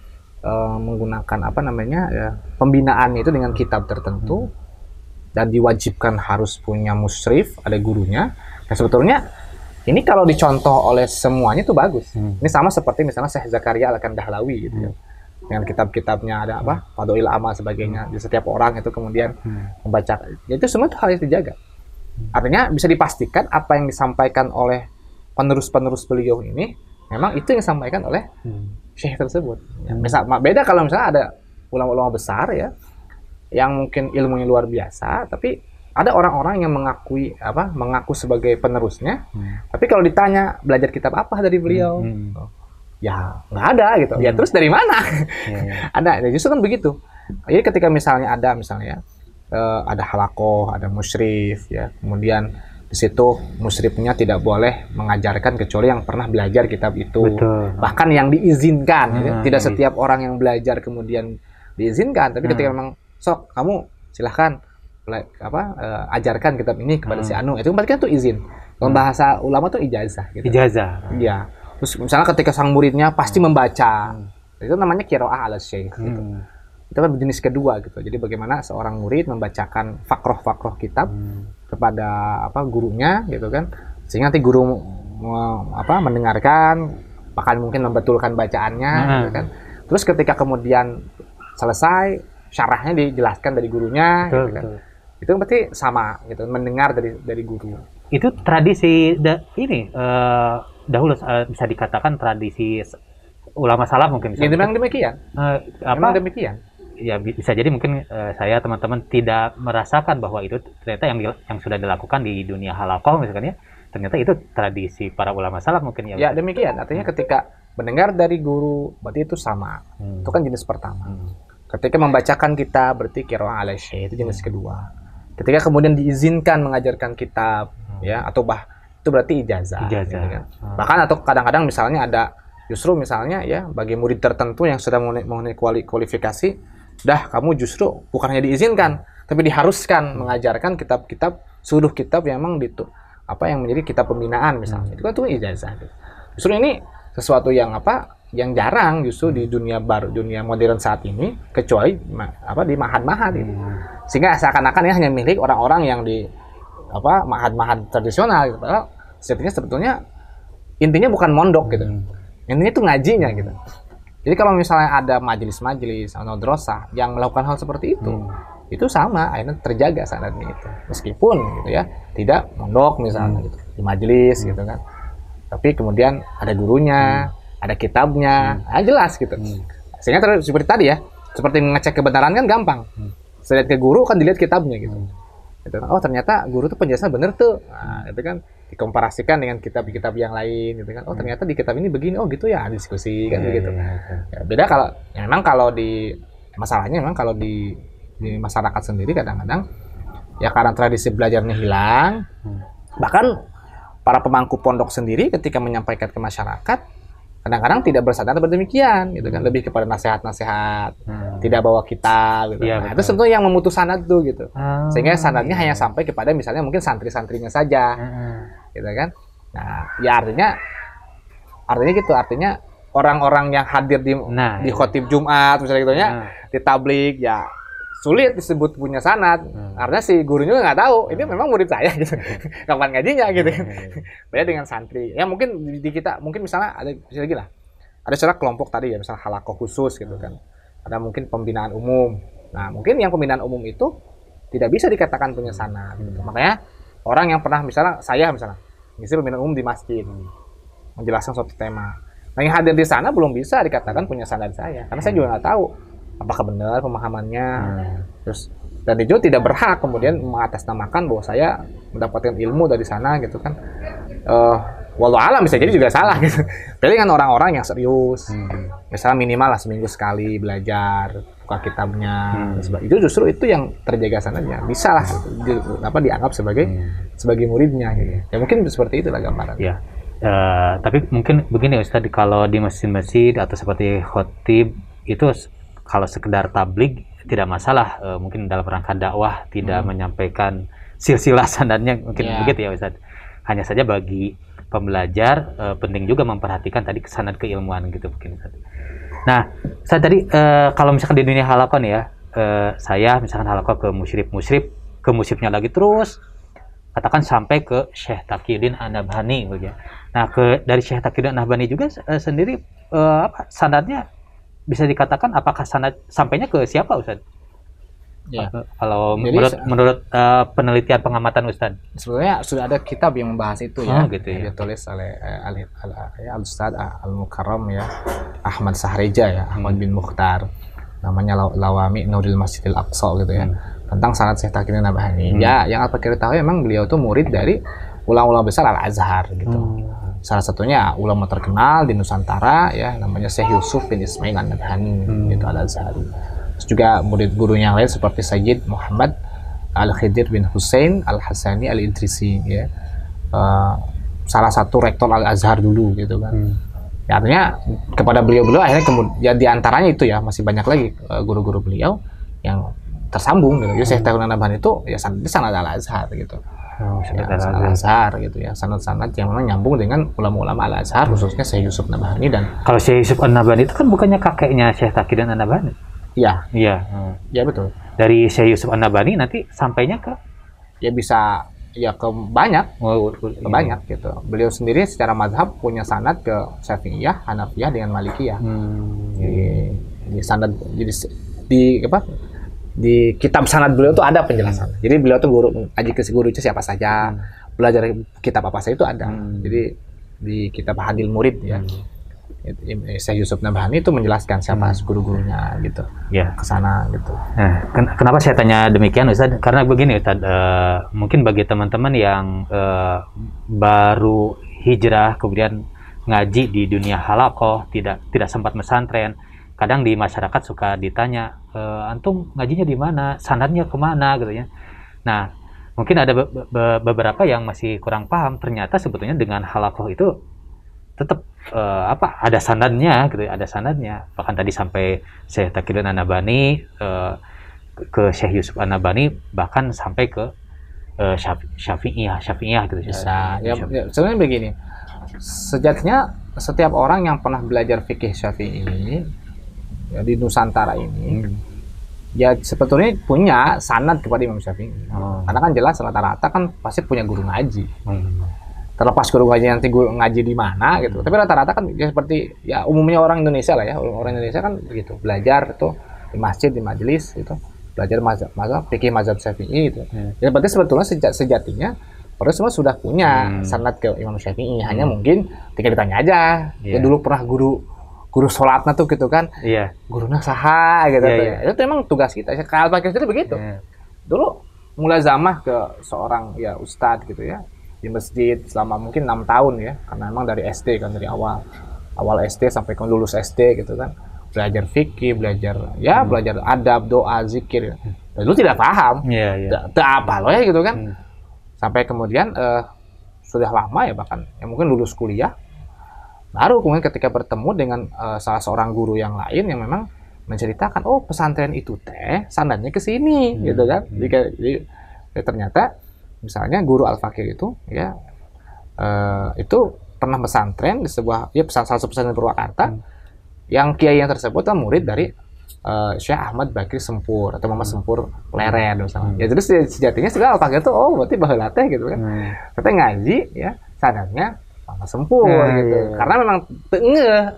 menggunakan pembinaan itu dengan kitab tertentu dan diwajibkan harus punya musyrif, ada gurunya. Nah, sebetulnya ini kalau dicontoh oleh semuanya itu bagus. Ini sama seperti misalnya Syekh Zakaria Al-Kandahlawi gitu ya. Dengan kitab-kitabnya ada apa? Fadhail Amal sebagainya. Di setiap orang itu kemudian membaca. Ya, itu semua itu hal yang dijaga. Artinya bisa dipastikan apa yang disampaikan oleh penerus-penerus beliau ini memang itu yang disampaikan oleh syekh tersebut. Ya, misal beda kalau misalnya ada ulama-ulama besar ya yang mungkin ilmunya luar biasa, tapi ada orang-orang yang mengaku sebagai penerusnya, tapi kalau ditanya belajar kitab apa dari beliau, ya nggak ada gitu. Ya terus dari mana? Ada, ya, justru kan begitu. Jadi ketika misalnya ada ada halakoh, ada musyrif, ya kemudian di situ musyrifnya tidak boleh mengajarkan kecuali yang pernah belajar kitab itu. Betul. Bahkan yang diizinkan, ya. Tidak setiap orang yang belajar kemudian diizinkan, tapi ketika memang sok kamu silahkan ajarkan kitab ini kepada si Anu, itu berarti kan itu izin. Kalau bahasa ulama tuh ijazah gitu. Ijazah. Iya. Terus misalnya ketika sang muridnya pasti membaca, itu namanya qiraah ala syekh gitu. Itu kan jenis kedua gitu. Jadi bagaimana seorang murid membacakan fakroh kitab kepada gurunya gitu kan, sehingga nanti guru mendengarkan, bahkan mungkin membetulkan bacaannya gitu kan. Terus ketika kemudian selesai, syarahnya dijelaskan dari gurunya, gitu kan. Itu berarti sama gitu, mendengar dari guru. Itu tradisi dahulu bisa dikatakan tradisi ulama salaf mungkin. Ya, memang demikian. Memang demikian. Ya bisa jadi mungkin saya teman-teman tidak merasakan bahwa itu ternyata yang sudah dilakukan di dunia halaqah misalkan ya, ternyata itu tradisi para ulama salaf mungkin ya. Ya demikian, artinya ketika mendengar dari guru berarti itu sama. Itu kan jenis pertama. Ketika membacakan kitab berarti qiraah ala syekh, itu jenis kedua. Ketika kemudian diizinkan mengajarkan kitab ya atau itu berarti ijazah. Gitu kan. Bahkan atau kadang-kadang misalnya ada justru misalnya ya bagi murid tertentu yang sudah memenuhi kualifikasi, dah kamu justru bukan hanya diizinkan tapi diharuskan mengajarkan kitab-kitab seluruh kitab yang memang yang menjadi kitab pembinaan misalnya. Itu kan tuh ijazah. Justru ini sesuatu yang jarang justru di dunia modern saat ini, kecuali di mahad-mahad gitu. Sehingga seakan-akan ya hanya milik orang-orang yang di mahad-mahad tradisional gitu. Padahal sebetulnya intinya bukan mondok gitu. Intinya itu ngajinya gitu. Jadi kalau misalnya ada majelis-majelis atau drosah yang melakukan hal seperti itu sama, akhirnya terjaga sanadnya itu. Meskipun gitu ya, tidak mondok misalnya gitu, di majelis gitu kan. Tapi kemudian ada gurunya, ada kitabnya, jelas gitu. Sehingga seperti tadi ya, seperti mengecek kebenaran kan gampang. Selihat ke guru kan dilihat kitabnya gitu. Oh ternyata guru tuh penjelasan bener tuh. Nah, itu kan dikomparasikan dengan kitab-kitab yang lain gitu kan. Oh ternyata di kitab ini begini. Oh gitu ya, diskusi kan begitu. Ya, beda kalau memang kalau masalahnya memang kalau di masyarakat sendiri kadang-kadang ya karena tradisi belajarnya hilang. Bahkan para pemangku pondok sendiri ketika menyampaikan ke masyarakat kadang-kadang tidak bersandar berdemikian gitu kan, lebih kepada nasihat-nasihat, tidak bawa kitab gitu. Ya, nah, itu sebetulnya yang memutus sanad tuh gitu. Sehingga sanadnya hanya sampai kepada misalnya mungkin santri-santrinya saja. Gitu kan. Nah, ya artinya orang-orang yang hadir di khotib Jumat misalnya gitu ya, di tablik ya sulit disebut punya sanad karena si gurunya nggak tahu ini memang murid saya gitu kapan ngajinya gitu. Beda dengan santri ya, mungkin di kita mungkin misalnya ada lagi lah, ada secara kelompok tadi ya, misalnya halakoh khusus gitu kan, ada mungkin pembinaan umum. Nah mungkin yang pembinaan umum itu tidak bisa dikatakan punya sanad gitu. Makanya orang yang pernah misalnya ngisi pembinaan umum di masjid menjelaskan suatu tema, nah yang hadir di sana belum bisa dikatakan punya sanad saya karena saya juga nggak tahu apakah benar pemahamannya. Terus dan itu tidak berhak kemudian mengatasnamakan bahwa saya mendapatkan ilmu dari sana gitu kan. Wallahu alam bisa jadi juga salah gitu. Beda dengan orang-orang yang serius. Misalnya minimal lah seminggu sekali belajar, buka kitabnya. Itu justru itu yang terjaga sanadnya. Bisa lah dianggap sebagai muridnya gitu. Ya mungkin seperti itulah gambaran. Ya. Tapi mungkin begini Ustaz, kalau di masjid-masjid atau seperti khotib itu kalau sekedar tabligh tidak masalah, mungkin dalam rangka dakwah tidak menyampaikan silsilah sanadnya mungkin begitu ya Ustaz. Hanya saja bagi pembelajar penting juga memperhatikan tadi sanad keilmuan gitu mungkin Ustaz. Nah, Ustaz tadi kalau misalkan di dunia halaqah nih ya, saya misalkan halaqah ke musyrif ke musyifnya lagi terus katakan sampai ke Syekh Taqiyuddin An-Nabhani gitu ya. Nah, dari Syekh Taqiyuddin An-Nabhani juga sendiri sanadnya bisa dikatakan apakah sanad sampainya ke siapa Ustaz? Ya. Kalau Jadi, menurut penelitian pengamatan Ustaz. Sebenarnya sudah ada kitab yang membahas itu ya. Gitu ya. Ditulis oleh Al-Ustaz Al-Mukarram ya, Ahmad Sahreja ya, Ahmad bin Mukhtar. Namanya Lawami Nuril Masjidil Aqsa gitu ya. Tentang sanad Syekh Taqiyuddin An-Nabhani. Ya, yang Al-Fakir tahu memang beliau itu murid dari ulama-ulama besar Al-Azhar gitu. Salah satunya ulama terkenal di Nusantara ya, namanya Syekh Yusuf bin Ismail An-Nabhani gitu, Al-Azhari. Terus juga murid gurunya yang lain seperti Sayyid Muhammad Al-Khidir bin Hussein Al-Hasani Al-Idrisi ya. Salah satu rektor Al-Azhar dulu gitu kan. Ya, artinya kepada beliau-beliau akhirnya ya di antaranya itu ya, masih banyak lagi guru-guru beliau yang tersambung gitu. Jadi Syekh Taqiyuddin An-Nabhani itu ya sanad Al-Azhar gitu. Al-Azhar gitu ya, sanad-sanad yang memang nyambung dengan ulama-ulama Al-Azhar, khususnya Syekh Yusuf An-Nabhani. Dan kalau Syekh Yusuf An-Nabhani itu kan bukannya kakeknya Syekh Taqiyuddin An-Nabhani? Iya. Iya. Ya betul. Dari Syekh Yusuf An-Nabhani nanti sampainya ke ya bisa ya ke banyak, banyak gitu. Beliau sendiri secara mazhab punya sanad ke Syafi'iyah, Hanafiyah dengan Malikiyah. Di sanad jadi di kitab sanad beliau tuh ada penjelasan. Jadi beliau tuh ngaji ke guru itu siapa saja, belajar kitab apa saja itu ada. Jadi di kitab Hadil Murid ya, Syekh Yusuf An-Nabhani itu menjelaskan siapa guru-gurunya gitu, ke sana gitu. Nah, kenapa saya tanya demikian Ustaz? Karena begini Ustaz, mungkin bagi teman-teman yang baru hijrah kemudian ngaji di dunia halaqah, tidak sempat pesantren, kadang di masyarakat suka ditanya, antum ngajinya di mana, sanadnya kemana gitu ya. Nah, mungkin ada beberapa yang masih kurang paham, ternyata sebetulnya dengan halaqah itu tetap ada sanadnya gitu, ada sanadnya. Bahkan tadi sampai Syekh Taqiyuddin An-Nabhani, ke Syekh Yusuf An-Nabhani, bahkan sampai ke Syafi'iyah gitu. Bisa. Ya, sebenarnya begini, sejatinya setiap orang yang pernah belajar fikih Syafi'i ini ya, di Nusantara ini ya sebetulnya punya sanad kepada Imam Syafi'i. Karena kan jelas rata-rata kan pasti punya guru ngaji. Terlepas guru ngaji nanti guru ngaji di mana gitu. Tapi rata-rata kan ya seperti ya umumnya orang Indonesia lah ya. Orang Indonesia kan begitu, belajar itu di masjid, di majelis itu, belajar mazhab fikih mazhab Syafi'i itu. Ya berarti sebetulnya sejatinya orang semua sudah punya sanad ke Imam Syafi'i. Hanya mungkin tinggal ditanya aja. Ya dulu pernah guru sholatnya tuh gitu kan, gurunya saha gitu tuh. Itu memang tugas kita. Kalau pakai itu begitu. Dulu mulazamah ke seorang ya ustadz gitu ya di masjid selama mungkin 6 tahun ya, karena memang dari SD kan, dari awal SD sampai ke lulus SD gitu kan, belajar fikih, belajar adab, doa, zikir. Dulu tidak paham, tidak apa loh ya gitu kan, sampai kemudian sudah lama ya, bahkan ya mungkin lulus kuliah. Baru kemudian ketika bertemu dengan salah seorang guru yang lain yang memang menceritakan, oh pesantren itu teh sanadnya ke sini gitu kan. Jadi ternyata misalnya guru Al-Fakir itu ya itu pernah pesantren di sebuah salah satu pesantren Purwakarta, yang kiai yang tersebut kan murid dari Syekh Ahmad Bakri Sempur atau Muhammad Sempur Pleret misalnya. Ya jadi sejatinya sudah Al-Fakir itu berarti baheula teh gitu kan. Kita ngaji ya sanadnya sama Sempur gitu. Karena memang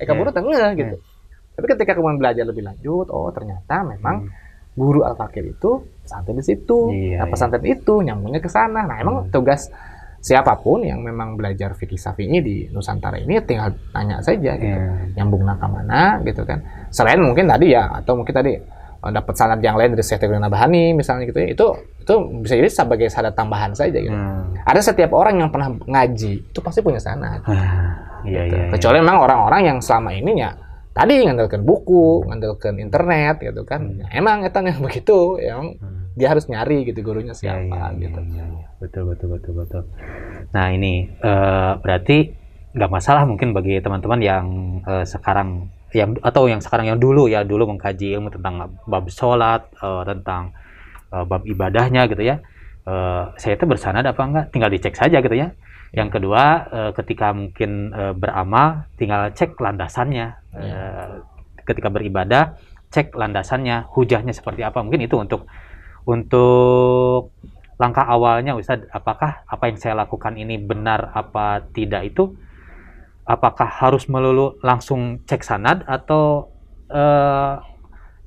kaburu tengah gitu. Tapi ketika kemudian belajar lebih lanjut, oh ternyata memang guru Al-Fakir itu pesantren di situ. Pesantren itu nyambungnya ke sana. Nah, emang tugas siapapun yang memang belajar fikih Syafi'i di Nusantara ini tinggal tanya saja gitu. Nyambungnya ke mana gitu kan. Selain mungkin tadi ya, atau mungkin tadi dapat sanad yang lain dari Syekh Taqiyuddin An-Nabhani misalnya gitu ya, itu bisa jadi sebagai sanad tambahan saja gitu. Ada setiap orang yang pernah ngaji itu pasti punya sanad. Gitu. Kecuali memang orang-orang yang selama ini ya tadi ngandalkan buku, ngandalkan internet gitu kan. Emang etan yang begitu, yang dia harus nyari gitu gurunya siapa gitu. Betul. Nah, ini berarti nggak masalah mungkin bagi teman-teman yang sekarang yang dulu mengkaji ilmu tentang bab sholat, tentang bab ibadahnya gitu ya. Saya itu bersanad apa enggak, tinggal dicek saja gitu ya. Yang kedua, ketika mungkin beramal, tinggal cek landasannya. Ketika beribadah, cek landasannya, hujahnya seperti apa. Mungkin itu untuk langkah awalnya Ustadz, apakah apa yang saya lakukan ini benar apa tidak itu, apakah harus melulu langsung cek sanad atau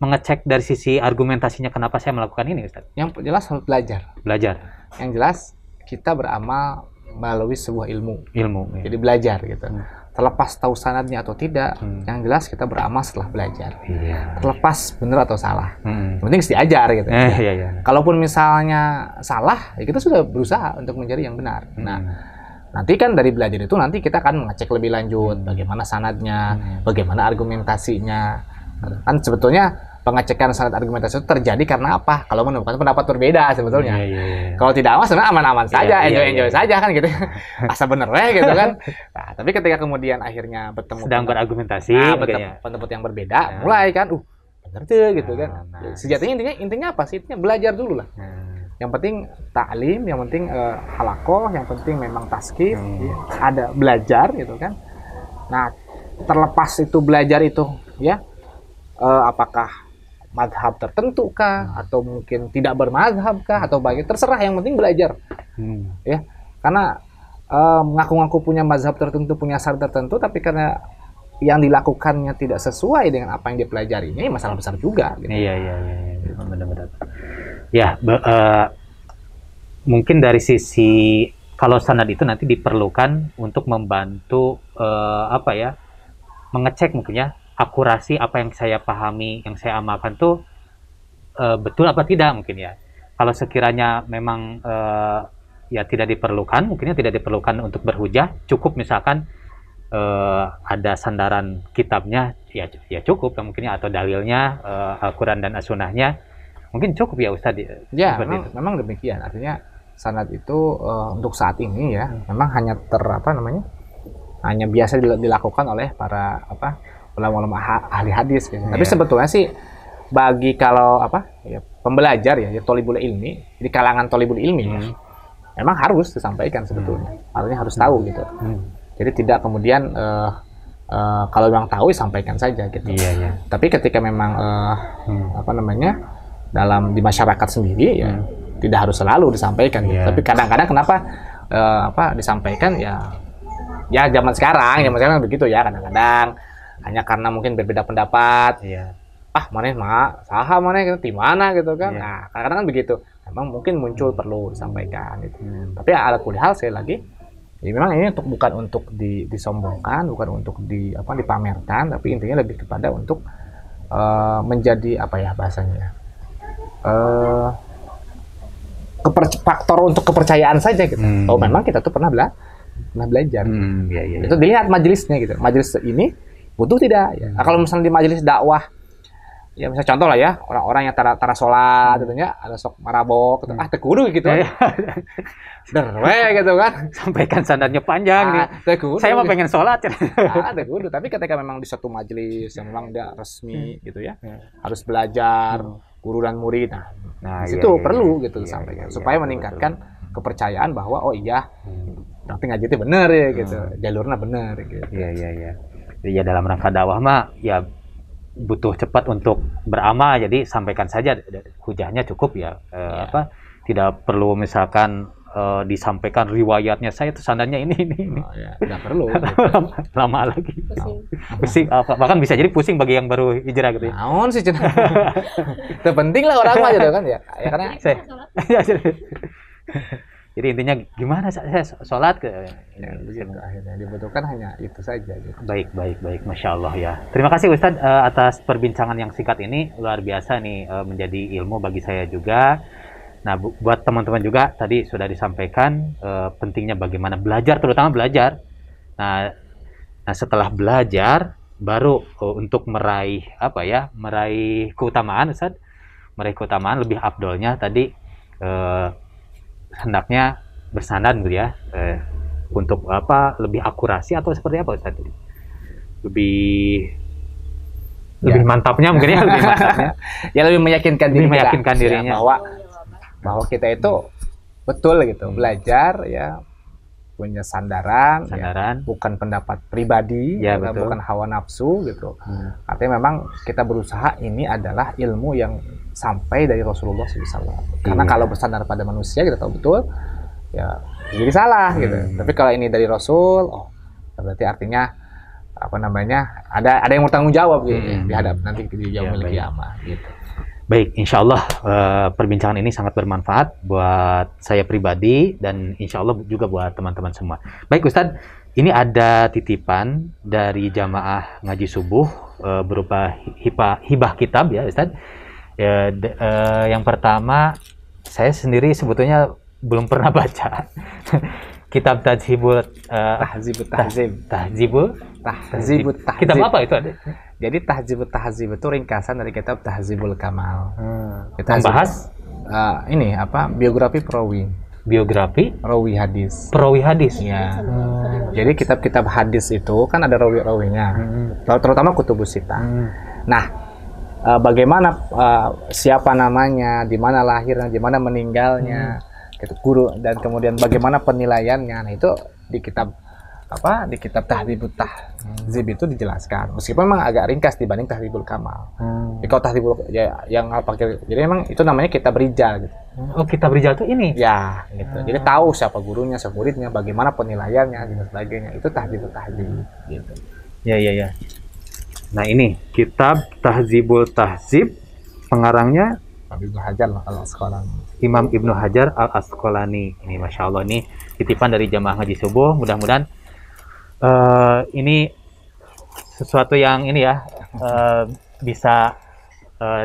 mengecek dari sisi argumentasinya kenapa saya melakukan ini Ustadz? Yang jelas harus belajar. Belajar. Yang jelas kita beramal melalui sebuah ilmu. Ya. Jadi belajar gitu. Terlepas tahu sanadnya atau tidak, yang jelas kita beramal setelah belajar. Iya. Terlepas benar atau salah. Yang penting mesti ajar gitu. Iya. Kalaupun misalnya salah, ya kita sudah berusaha untuk mencari yang benar. Nah, nanti kan dari belajar itu nanti kita akan mengecek lebih lanjut bagaimana sanadnya, bagaimana argumentasinya. Kan sebetulnya pengecekan sanad argumentasi itu terjadi karena apa? Kalau menemukan pendapat berbeda sebetulnya. Kalau tidak aman, sebenarnya aman-aman saja, enjoy saja kan gitu. Asal bener gitu kan. Nah, tapi ketika kemudian akhirnya bertemu sedang berargumentasi, pendapat yang berbeda, mulai kan, bener tuh gitu kan. Sejatinya intinya apa sih? Intinya belajar dulu lah. Yang penting ta'lim, yang penting halakoh, yang penting memang taskif, ada belajar gitu kan. Nah, terlepas itu belajar itu ya, apakah madhab tertentu kah, atau mungkin tidak bermadhab kah, atau bagaimana, terserah, yang penting belajar. Ya, karena mengaku-ngaku punya mazhab tertentu, punya syarat tertentu, tapi karena yang dilakukannya tidak sesuai dengan apa yang dipelajarinya, masalah besar juga. Gitu. Iya, benar-benar. Ya, mungkin dari sisi kalau sanad itu nanti diperlukan untuk membantu mengecek mungkin ya akurasi apa yang saya pahami, yang saya amalkan tuh betul apa tidak mungkin ya. Kalau sekiranya memang ya tidak diperlukan, mungkinnya tidak diperlukan untuk berhujah, cukup misalkan ada sandaran kitabnya, ya cukup ya mungkinnya, atau dalilnya Al-Quran dan As-Sunnahnya, mungkin cukup ya Ustadz. Ya, memang demikian. Artinya sanad itu untuk saat ini ya, memang hanya hanya biasa dilakukan oleh para ulama-ulama ahli hadis gitu. Tapi sebetulnya sih bagi kalau pembelajar ya thalibul ilmi, di kalangan thalibul ilmi ya, memang harus disampaikan sebetulnya. Artinya harus tahu gitu. Jadi tidak kemudian kalau memang tahu sampaikan saja gitu. Iya. Tapi ketika memang dalam di masyarakat sendiri ya tidak harus selalu disampaikan gitu. Tapi kadang-kadang kenapa disampaikan ya zaman sekarang begitu ya, kadang-kadang hanya karena mungkin berbeda pendapat. Mana di mana gitu kan. Nah, kadang-kadang kan begitu. Memang mungkin muncul perlu disampaikan gitu. Tapi ala kulli hal saya lagi, ya memang ini bukan untuk disombongkan, bukan untuk dipamerkan, tapi intinya lebih kepada untuk menjadi bahasanya. Faktor untuk kepercayaan saja gitu. Oh, memang kita tuh pernah belajar. Itu dilihat majelisnya gitu. Majelis ini butuh tidak ya. Nah, kalau misalnya di majelis dakwah ya, misalnya contoh lah ya, orang-orang yang tara sholat gitu ya, ada sok marabok gitu, tekudu gitu. Derwe gitu kan. Sampaikan sanadnya panjang nih. Saya mau pengen sholat ya. Tekudu, tapi ketika memang di suatu majelis yang memang tidak resmi gitu ya, harus belajar guru dan murid. Nah itu perlu gitu disampaikan supaya meningkatkan kepercayaan bahwa nanti ngaji itu benar ya gitu, jalurnya benar gitu. Iya. Ya dalam rangka dakwah mah ya butuh cepat untuk beramal, jadi sampaikan saja hujahnya cukup ya. Tidak perlu misalkan disampaikan riwayatnya saya tuh sanadnya ini. Tidak perlu. Lama lagi. Pusing. Bahkan bisa jadi pusing bagi yang baru hijrah gitu ya. Naon sih cenah. Terpenting lah orang mah gitu kan ya. Ya karena jadi intinya gimana saya sholat ke akhirnya dibutuhkan hanya itu saja gitu. Baik, Masya Allah ya. Terima kasih Ustadz atas perbincangan yang singkat ini, luar biasa nih, menjadi ilmu bagi saya juga. Nah, buat teman-teman juga tadi sudah disampaikan pentingnya bagaimana belajar, terutama belajar. Nah setelah belajar baru untuk meraih keutamaan Ustadz, meraih keutamaan lebih afdolnya tadi hendaknya bersanad gitu ya, untuk lebih akurasi atau seperti apa Ustaz? Lebih mantapnya mungkin ya, lebih mantapnya. Ya lebih meyakinkan dirinya bahwa kita itu betul gitu, belajar ya, punya sandaran. Ya, bukan pendapat pribadi, bukan hawa nafsu gitu. Artinya memang kita berusaha, ini adalah ilmu yang sampai dari Rasulullah SAW. Karena Iya. kalau bersandar pada manusia kita tahu betul, ya jadi salah gitu. Tapi kalau ini dari Rasul, oh berarti artinya apa namanya, ada yang bertanggung jawab gitu ya, dihadap nanti di yaumil baik. qiyamah gitu. Baik, insya Allah perbincangan ini sangat bermanfaat buat saya pribadi dan insya Allah juga buat teman-teman semua. Baik Ustadz, ini ada titipan dari jamaah ngaji subuh berupa hibah kitab ya Ustadz. Ya, yang pertama, saya sendiri sebetulnya belum pernah baca kitab Tahzibul Tahzibut tahzib. Tahzibul Tahzibut tahzib. Kitab apa itu ada? Jadi Tahzibut tahzib itu ringkasan dari kitab Tahzibul Kamal. Kita Membahas ini apa, biografi perawi biografi rawi hadis. perawi hadis. Ya. Jadi kitab-kitab hadis itu kan ada rawi-rawinya. Terutama kutubus sitah. Nah, bagaimana siapa namanya, di mana lahirnya, di mana meninggalnya, gitu, guru, dan kemudian bagaimana penilaiannya. Nah, itu di kitab di kitab Tahdzibut Tahzib itu dijelaskan. Meskipun memang agak ringkas dibanding Tahdzibul Kamal. Kalau Tahdzibul ya, yang jadi memang itu namanya kitab rijal gitu. Oh, kitab rijal itu ini. Ya, gitu. Jadi tahu siapa gurunya, siapa muridnya, bagaimana penilaiannya dan sebagainya. Itu Tahdzibut Tahzib gitu. Ya. Nah, ini kitab Tahzibul Tahzib, pengarangnya Ibnu Hajar Al-Asqalani. Imam Ibnu Hajar Al-Asqalani. Ini Masya Allah, ini titipan dari jamaah ngaji subuh. Mudah-mudahan ini sesuatu yang ini ya bisa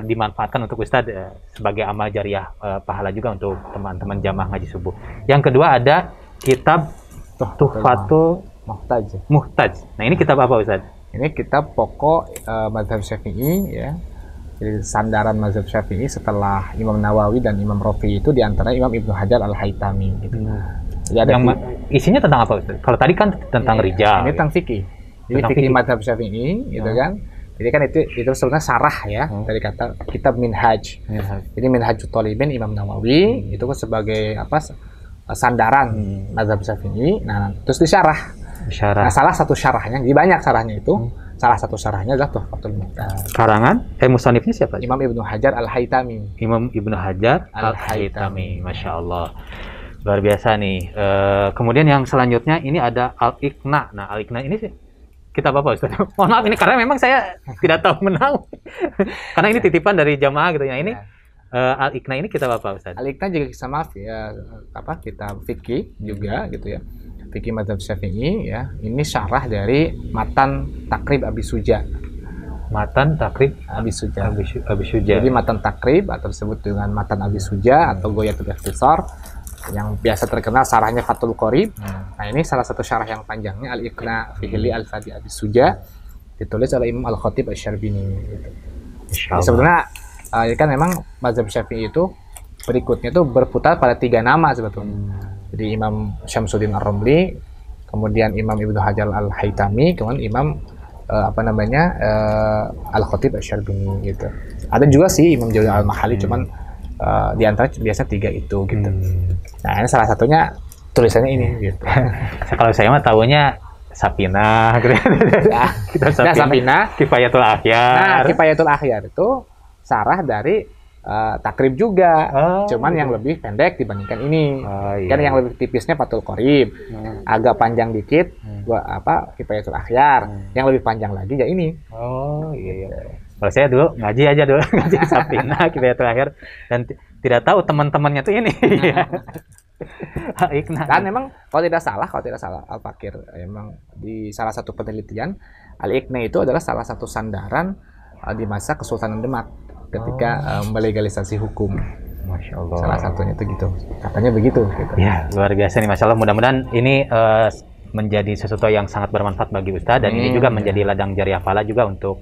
dimanfaatkan untuk Ustadz sebagai amal jariah, pahala juga untuk teman-teman jamaah ngaji subuh. Yang kedua ada kitab Tuhfatul Muhtaj. Nah, ini kitab apa Ustadz? Ini kitab pokok mazhab Syafi'i ya. Jadi sandaran mazhab Syafi'i setelah Imam Nawawi dan Imam Rafi'i itu diantara Imam Ibnu Hajar Al-Haytami gitu. Jadi ada isinya tentang apa Ustaz? Kalau tadi kan tentang rijal. Ini tentang fikih. Jadi fikih mazhab Syafi'i gitu kan. Jadi kan itu sebenarnya sarah ya dari kata kitab Minhaj. Jadi Minhajut Thalibin Imam Nawawi itu kan sebagai apa, sandaran mazhab Syafi'i. Nah, terus disyarah. Nah, salah satu syarahnya, jadi banyak syarahnya itu. Salah satu syarahnya adalah Tuhfatul Muhtaj. Karangan musannifnya siapa? Imam Ibnu Hajar Al-Haytami. Imam Ibnu Hajar Al-Haytami. Masya Allah. Luar biasa nih. Kemudian yang selanjutnya ini ada Al-Iqna. Nah, Al-Iqna ini sih kitab apa Ustaz? Mohon maaf ini karena memang saya tidak tahu menau. Karena ini titipan dari jamaah gitu ya. Ini Al-Iqna ini kitab apa Ustaz? Al-Iqna juga sama ya, kitab fikih juga gitu ya. Fikih mazhab Syafi'i ya. Ini syarah dari Matan Takrib Abi Suja. Matan Takrib Abi Suja. Abi Suja. Jadi Matan Takrib atau disebut dengan Matan Abi Suja atau Ghoyatul Ikhtisar, yang biasa terkenal syarahnya Fathul Qorib. Nah, ini salah satu syarah yang panjangnya Al-Iqna fi Hilli Al-Fadi Abi Suja, ditulis oleh Imam Al-Khatib Asy-Syarbini gitu. Jadi sebenarnya kan memang mazhab Syafi'i itu berikutnya itu berputar pada 3 nama sebetulnya. Jadi Imam Syamsuddin Ar-Ramli, kemudian Imam Ibnu Hajar Al-Haytami, kemudian Imam Al-Khatib Asy-Syarbini gitu. Ada juga sih Imam Jalil Al-Mahali, cuman di antara biasa 3 itu gitu. Nah, ini salah satunya tulisannya ini gitu. Kalau saya mah tahunya Sapinah gitu. Ya, Kita Sapinah, Kifayatul Akhyar. Nah, Kifayatul Akhyar itu sarah dari Takrib juga, cuman yang lebih pendek dibandingkan ini. Kan yang lebih tipisnya Fathul Qorib, agak panjang dikit, Kifayatul Akhyar. Yang lebih panjang lagi ya ini. Oh iya. Kalau saya dulu ngaji aja dulu, ngaji Sapinah, Kifayatul Akhyar, dan tidak tahu teman-temannya tuh ini. Dan memang kalau tidak salah Al-Fakir memang di salah satu penelitian Al-Iqna itu adalah salah satu sandaran di masa Kesultanan Demak ketika melegalisasi hukum. Masya Allah. Salah satunya itu gitu. Katanya begitu. Gitu. Ya, luar biasa nih Masya Allah. Mudah-mudahan ini menjadi sesuatu yang sangat bermanfaat bagi Ustadz, dan ini juga menjadi ladang jariah pahala juga untuk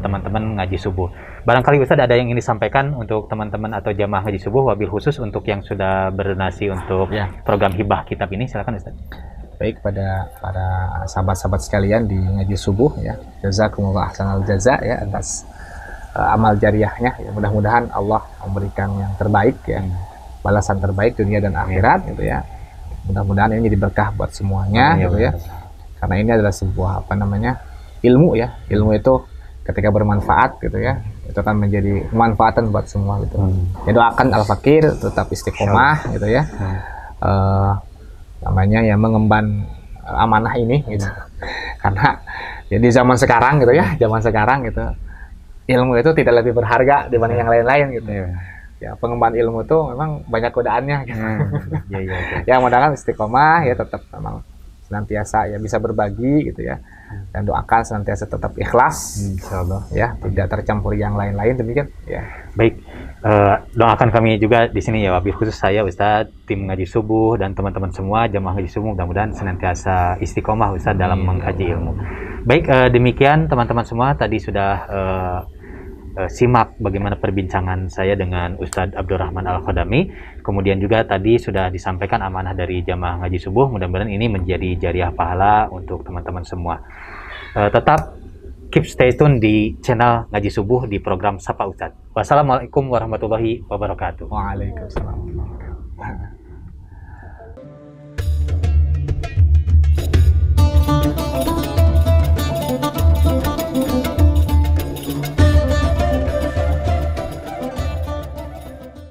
teman-teman ngaji subuh. Barangkali Ustadz ada yang ingin disampaikan untuk teman-teman atau jamaah ngaji subuh, wabil khusus untuk yang sudah berdonasi untuk program hibah kitab ini, silakan Ustadz. Baik, pada para sahabat-sahabat sekalian di ngaji subuh ya, jazakumullah ahsanal jaza ya atas amal jariahnya ya. Mudah-mudahan Allah memberikan yang terbaik ya, balasan terbaik dunia dan akhirat gitu ya. Mudah-mudahan ini jadi berkah buat semuanya gitu ya. Karena ini adalah sebuah ilmu ya. Ilmu itu ketika bermanfaat gitu ya, itu kan menjadi kemanfaatan buat semua gitu. Ya doakan Al-Fakir tetap istiqomah gitu ya. Namanya ya mengemban amanah ini gitu. Karena ya di zaman sekarang gitu ya, zaman sekarang gitu ilmu itu tidak lebih berharga dibanding yang lain-lain gitu. Ya pengemban ilmu itu memang banyak godaannya gitu. Ya mudah-mudahan istiqomah ya tetap memang senantiasa ya bisa berbagi gitu ya, dan doakan senantiasa tetap ikhlas, insyaallah ya, tidak tercampuri yang lain-lain, demikian ya. Baik, doakan kami juga di sini ya, wabil khusus saya Ustadz, tim ngaji subuh dan teman-teman semua jamaah ngaji subuh, mudah-mudahan senantiasa istiqomah Ustadz dalam mengkaji ilmu. Baik, demikian teman-teman semua, tadi sudah simak bagaimana perbincangan saya dengan Ustadz Abdurrahman Al-Khodami. Kemudian juga tadi sudah disampaikan amanah dari jamaah ngaji subuh. Mudah-mudahan ini menjadi jariah pahala untuk teman-teman semua. Tetap keep stay tune di channel ngaji subuh di program Sapa Ustadz. Wassalamualaikum warahmatullahi wabarakatuh. Waalaikumsalam.